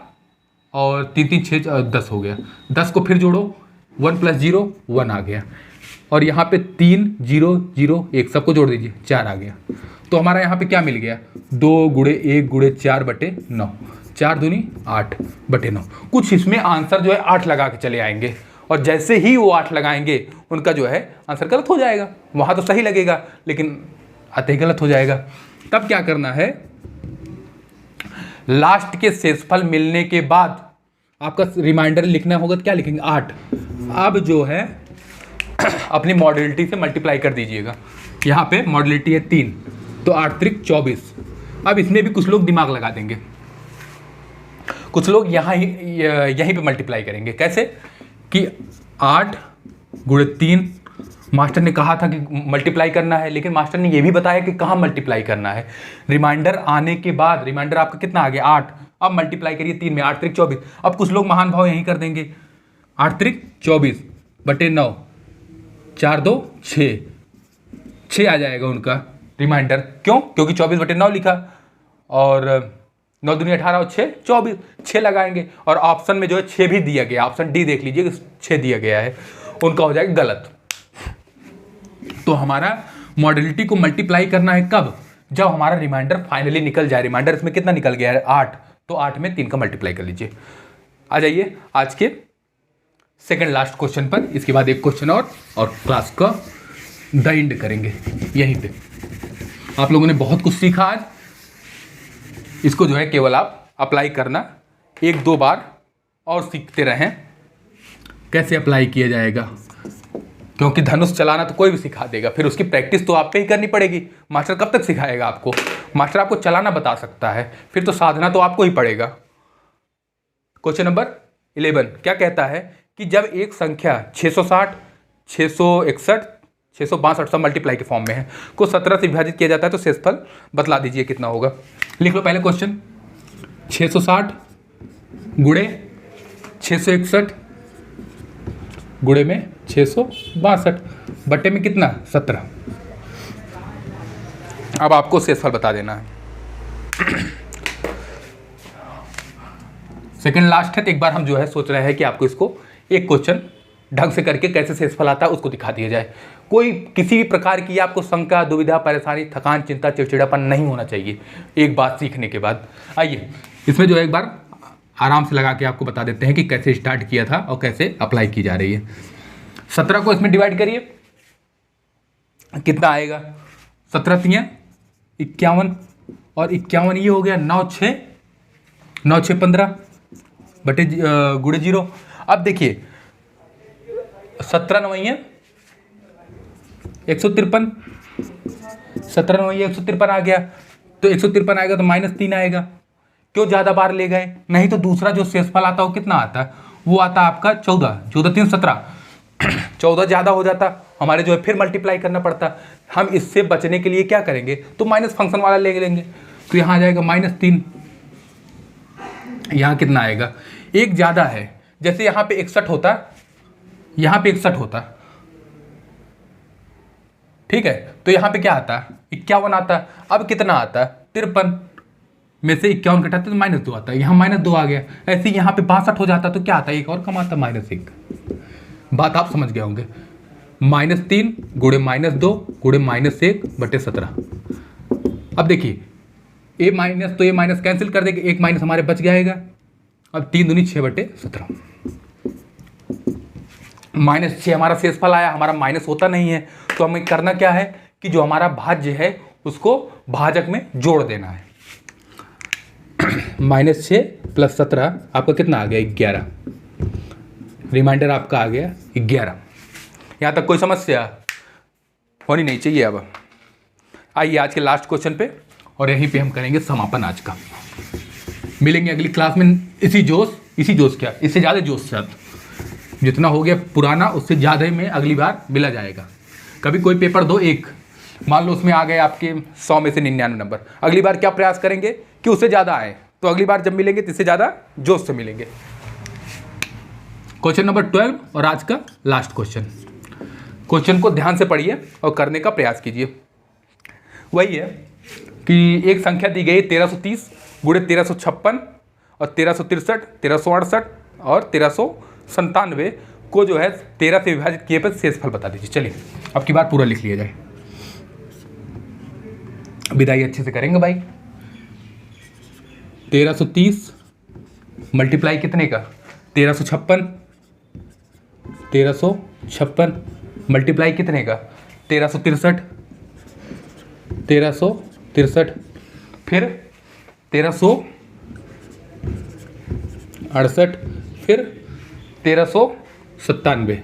और 3 3 6 10 हो गया। 10 को फिर जोड़ो, 1 + 0 1 आ गया, और यहाँ पे 3 0 0 1 सबको जोड़ दीजिए, 4 आ गया। तो हमारा यहाँ पे क्या मिल गया, 2 गुणे 1 गुणे 4 बटे 9, 4 दूनी 8 बटे 9। कुछ इसमें आंसर जो है 8 लगा के चले आएंगे, और जैसे ही वो 8 लगाएंगे उनका जो है आंसर गलत हो जाएगा। वहाँ तो सही लगेगा लेकिन आते ही गलत हो जाएगा। तब क्या करना है, लास्ट के शेषफल मिलने के बाद आपका रिमाइंडर लिखना होगा, तो क्या लिखेंगे 8। अब जो है अपनी मॉडलिटी से मल्टीप्लाई कर दीजिएगा। यहाँ पे मॉडलिटी है 3, तो 8 त्रिक 24। अब इसमें भी कुछ लोग दिमाग लगा देंगे, कुछ लोग यहीं पे मल्टीप्लाई करेंगे। कैसे कि 8 गुणे 3, मास्टर ने कहा था कि मल्टीप्लाई करना है, लेकिन मास्टर ने ये भी बताया कि कहाँ मल्टीप्लाई करना है। रिमाइंडर आने के बाद, रिमाइंडर आपका कितना आ गया 8, अब मल्टीप्लाई करिए 3 में, 8 त्रिक 24। अब कुछ लोग महान भाव यहीं कर देंगे, 8 त्रिक 24 बटे 9, 4 2 6 आ जाएगा उनका रिमाइंडर। क्यों, क्योंकि 24 बटे 9 लिखा, और 9 दूनी 18 और 6 24, 6 लगाएंगे। और ऑप्शन में जो है 6 भी दिया गया, ऑप्शन डी देख लीजिए 6 दिया गया है, उनका हो जाएगा गलत। तो हमारा मॉडलिटी को मल्टीप्लाई करना है कब, जब हमारा रिमाइंडर फाइनली निकल जाए। रिमाइंडर इसमें कितना निकल गया है 8, तो 8 में 3 का मल्टीप्लाई कर लीजिए। आ जाइए आज के सेकंड लास्ट क्वेश्चन पर, इसके बाद एक क्वेश्चन और क्लास का द एंड करेंगे यहीं पे। आप लोगों ने बहुत कुछ सीखा आज, इसको जो है केवल आप अप्लाई करना 1-2 बार और सीखते रहें कैसे अप्लाई किया जाएगा, क्योंकि धनुष चलाना तो कोई भी सिखा देगा, फिर उसकी प्रैक्टिस तो आप पे ही करनी पड़ेगी। मास्टर कब तक सिखाएगा आपको, मास्टर आपको चलाना बता सकता है, फिर तो साधना तो आपको ही पड़ेगा। क्वेश्चन नंबर 11 क्या कहता है कि जब एक संख्या 660 661 662 सब मल्टीप्लाई के फॉर्म में है को 17 से विभाजित किया जाता है, तो शेषफल बतला दीजिए कितना होगा। लिख लो पहले क्वेश्चन, 660 गुणे 661 गुणे में 662 बटे में कितना 17। अब आपको शेषफल बता देना है। सेकंड लास्ट है, तो एक बार हम जो है सोच रहे हैं कि आपको इसको एक क्वेश्चन ढंग से करके कैसे शेषफल आता है उसको दिखा दिया जाए। कोई किसी भी प्रकार की आपको शंका, दुविधा, परेशानी, थकान, चिंता, चिड़चिड़ापन नहीं होना चाहिए एक बात सीखने के बाद। आइए इसमें जो है एक बार आराम से लगा के आपको बता देते हैं कि कैसे स्टार्ट किया था और कैसे अप्लाई की जा रही है। 17 को इसमें डिवाइड करिए, कितना आएगा, 17 × 3 = 51, और 51 ये हो गया, 9 6 15 बटे गुणे 0। अब देखिए 17 9 153, 17 9 153 आ गया, तो 153 आएगा तो -3 आएगा। क्यों ज़्यादा बार ले गए? नहीं तो दूसरा जो शेषफल आता है वो कितना आता है? वो आता है आपका 14, 14 3 17, 14 ज़्यादा हो जाता हमारे जो है, फिर मल्टीप्लाई करना पड़ता। हम इससे बचने के लिए क्या करेंगे, तो माइनस फंक्शन वाला ले लेंगे। तो यहाँ आ जाएगा -3, यहाँ कितना आएगा, एक ज़्यादा है। जैसे यहाँ पे 61 होता, यहाँ पे 61 होता, ठीक है, तो यहाँ पे क्या आता, 51 आता। अब कितना आता, 53 में से 51 घटाते तो -2 आता है, यहाँ -2 आ गया। ऐसे ही यहाँ पे 62 हो जाता तो क्या आता, एक और कम आता, -1। बात आप समझ गए होंगे। -3 गुणे -2 गुणे -1 बटे 17। अब देखिए ए माइनस तो ए माइनस कैंसिल कर देंगे, एक माइनस हमारे बच जाएगा। अब 3 दूनी 6 बटे 17, -6 हमारा शेषफल आया, हमारा माइनस होता नहीं है। तो हमें करना क्या है कि जो हमारा भाज्य है उसको भाजक में जोड़ देना है। -6 + 17 आपका कितना आ गया, 11। रिमाइंडर आपका आ गया 11। यहाँ तक कोई समस्या होनी नहीं चाहिए। अब आइए आज के लास्ट क्वेश्चन पे, और यहीं पे हम करेंगे समापन आज का। मिलेंगे अगली क्लास में इसी जोश क्या, इससे ज़्यादा जोश से। जितना हो गया पुराना उससे ज़्यादा में अगली बार मिला जाएगा। कभी कोई पेपर दो एक, मान लो उसमें आ गए आपके 100 में से 99 नंबर, अगली बार क्या प्रयास करेंगे कि उससे ज़्यादा आए। तो अगली बार जब मिलेंगे तो इससे ज़्यादा जोश से मिलेंगे। क्वेश्चन नंबर 12 और आज का लास्ट क्वेश्चन। क्वेश्चन को ध्यान से पढ़िए और करने का प्रयास कीजिए। वही है कि एक संख्या दी गई 1330 गुणे 1356 और 1363, 1368 और 1397 को जो है 13 से विभाजित किए पर शेषफल बता दीजिए। चलिए अब की बार पूरा लिख लिया जाए, विदाई अच्छे से करेंगे भाई। 1330 मल्टीप्लाई कितने का, 1356 मल्टीप्लाई कितने का, 1363 फिर 1368 फिर 1397।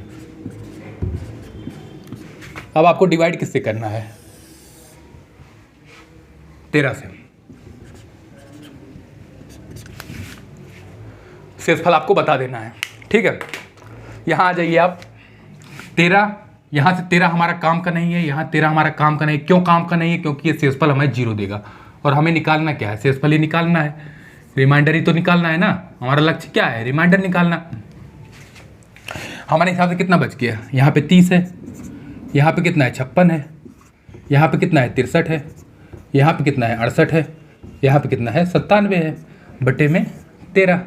अब आपको डिवाइड किससे करना है, 13 से। शेषफल आपको बता देना है, ठीक है। यहाँ आ जाइए आप, 13 यहाँ से 13 हमारा काम का नहीं है, यहाँ 13 हमारा काम का नहीं है। क्यों काम का नहीं है, क्योंकि ये शेषफल हमें 0 देगा और हमें निकालना क्या है, शेषफल ही निकालना है, रिमाइंडर ही तो निकालना है ना। हमारा लक्ष्य क्या है, रिमाइंडर निकालना। हमारे हिसाब से कितना बच गया, यहाँ पे 30 है, यहाँ पे कितना है 56 है, यहाँ पे कितना है 63 है, यहाँ पे कितना है 68 है, यहाँ पे कितना है 97 है, बटे में 13।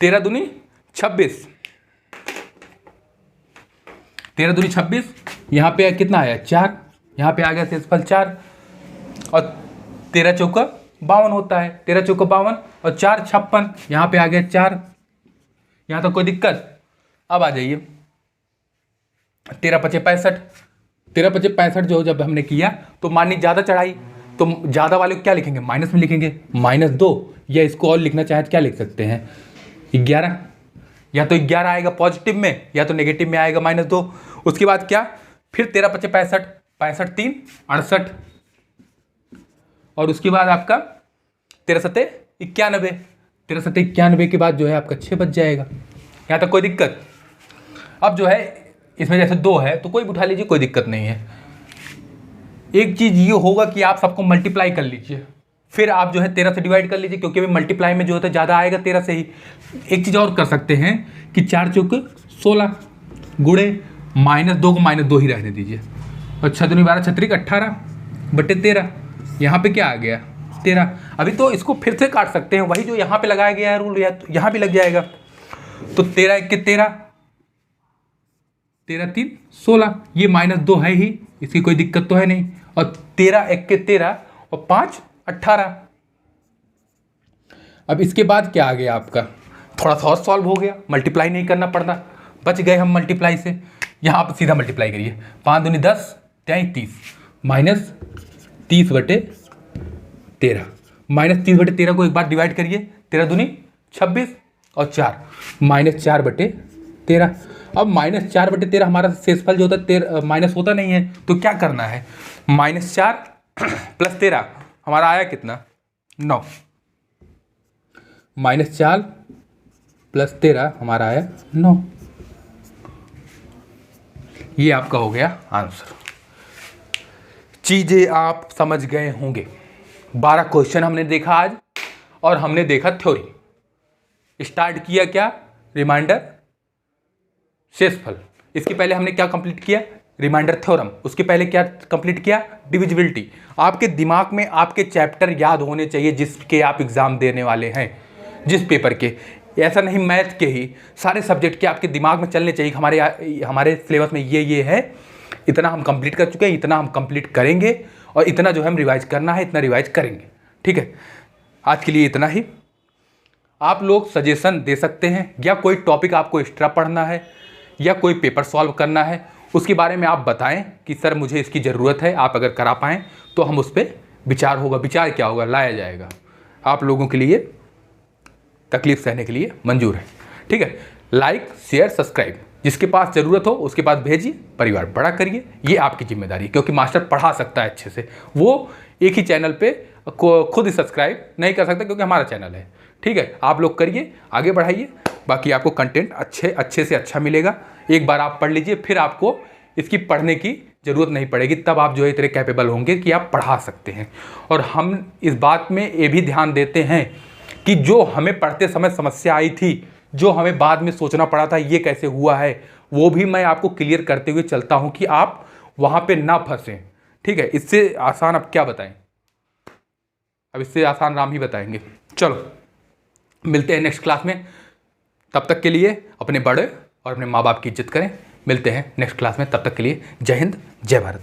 13 दूनी 26, 13 दूनी 26, यहाँ पे कितना आया 4, यहाँ पे आ गया शेषफल 4 और 13 चौका 52 होता है, 13 चौका 52 और 4 56, यहाँ पे आ गया 4। यहाँ तो कोई दिक्कत। अब आ जाइए 13 पचे 65, 13 पचे 65 जो जब हमने किया तो मानी ज़्यादा चढ़ाई, तो ज़्यादा वाले को क्या लिखेंगे, माइनस में लिखेंगे, -2, या इसको और लिखना चाहे तो क्या लिख सकते हैं 11। या तो 11 आएगा पॉजिटिव में या तो नेगेटिव में आएगा -2। उसके बाद क्या, फिर 13 पचे 65, 65 3 68 और उसके बाद आपका 13 सत्ते 91, 13 सत्ते 91 के बाद जो है आपका 6 बच जाएगा। यहाँ तक कोई दिक्कत। अब जो है इसमें जैसे 2 है तो कोई भी उठा लीजिए, कोई दिक्कत नहीं है। एक चीज़ ये होगा कि आप सबको मल्टीप्लाई कर लीजिए, फिर आप जो है 13 से डिवाइड कर लीजिए, क्योंकि अभी मल्टीप्लाई में जो होता है ज़्यादा आएगा 13 से ही। एक चीज़ और कर सकते हैं कि 4 चौक 16 गुणे -2 को -2 ही रहने दीजिए, और 6 दूनी 12 छत्रिक 18 बटे 13। यहाँ पे क्या आ गया 13। अभी तो इसको फिर से काट सकते हैं, वही जो यहाँ पे लगाया गया है रूल, या तो यहाँ भी लग जाएगा। तो 13 1 के 13, 13 3 16, ये -2 है ही, इसकी कोई दिक्कत तो है नहीं। और 13 1 के 13 और 5 18। अब इसके बाद क्या आ गया आपका, थोड़ा सा और सॉल्व हो गया, मल्टीप्लाई नहीं करना पड़ता, बच गए हम मल्टीप्लाई से। यहाँ आप सीधा मल्टीप्लाई करिए, 5 दूनी 10 33 माइनस 30/13 -30/13 को एक बार डिवाइड करिए, 13 दूनी 26 और 4 -4/13। अब -4/13 हमारा शेषफल जो होता है माइनस होता नहीं है, तो क्या करना है, -4 + 13 हमारा आया कितना, 9। -4 + 13 हमारा आया 9। ये आपका हो गया आंसर। चीज़ें आप समझ गए होंगे। 12 क्वेश्चन हमने देखा आज, और हमने देखा थ्योरी। स्टार्ट किया क्या, रिमाइंडर, शेषफल। इसके पहले हमने क्या कंप्लीट किया, रिमाइंडर थ्योरम। उसके पहले क्या कंप्लीट किया, डिविजिबिलिटी। आपके दिमाग में आपके चैप्टर याद होने चाहिए जिसके आप एग्जाम देने वाले हैं, जिस पेपर के। ऐसा नहीं मैथ के ही, सारे सब्जेक्ट के आपके दिमाग में चलने चाहिए कि हमारे सिलेबस में ये है, इतना हम कंप्लीट कर चुके हैं, इतना हम कंप्लीट करेंगे, और इतना जो है हम रिवाइज करना है, इतना रिवाइज करेंगे। ठीक है, आज के लिए इतना ही। आप लोग सजेशन दे सकते हैं, या कोई टॉपिक आपको एक्स्ट्रा पढ़ना है, या कोई पेपर सॉल्व करना है, उसके बारे में आप बताएं कि सर मुझे इसकी ज़रूरत है। आप अगर करा पाएँ तो हम उस पर विचार होगा, विचार क्या होगा, लाया जाएगा। आप लोगों के लिए तकलीफ सहने के लिए मंजूर है। ठीक है, लाइक शेयर सब्सक्राइब, जिसके पास ज़रूरत हो उसके पास भेजिए, परिवार बड़ा करिए, ये आपकी जिम्मेदारी है। क्योंकि मास्टर पढ़ा सकता है अच्छे से, वो एक ही चैनल पे खुद ही सब्सक्राइब नहीं कर सकता, क्योंकि हमारा चैनल है। ठीक है, आप लोग करिए, आगे बढ़ाइए, बाकी आपको कंटेंट अच्छे से अच्छा मिलेगा। एक बार आप पढ़ लीजिए, फिर आपको इसकी पढ़ने की ज़रूरत नहीं पड़ेगी, तब आप जो है इतने कैपेबल होंगे कि आप पढ़ा सकते हैं। और हम इस बात में ये भी ध्यान देते हैं कि जो हमें पढ़ते समय समस्या आई थी, जो हमें बाद में सोचना पड़ा था ये कैसे हुआ है, वो भी मैं आपको क्लियर करते हुए चलता हूं कि आप वहां पे ना फंसें। ठीक है, इससे आसान अब क्या बताएं, अब इससे आसान राम ही बताएंगे। चलो मिलते हैं नेक्स्ट क्लास में, तब तक के लिए अपने बड़े और अपने माँ बाप की इज्जत करें। मिलते हैं नेक्स्ट क्लास में, तब तक के लिए जय हिंद जय भारत।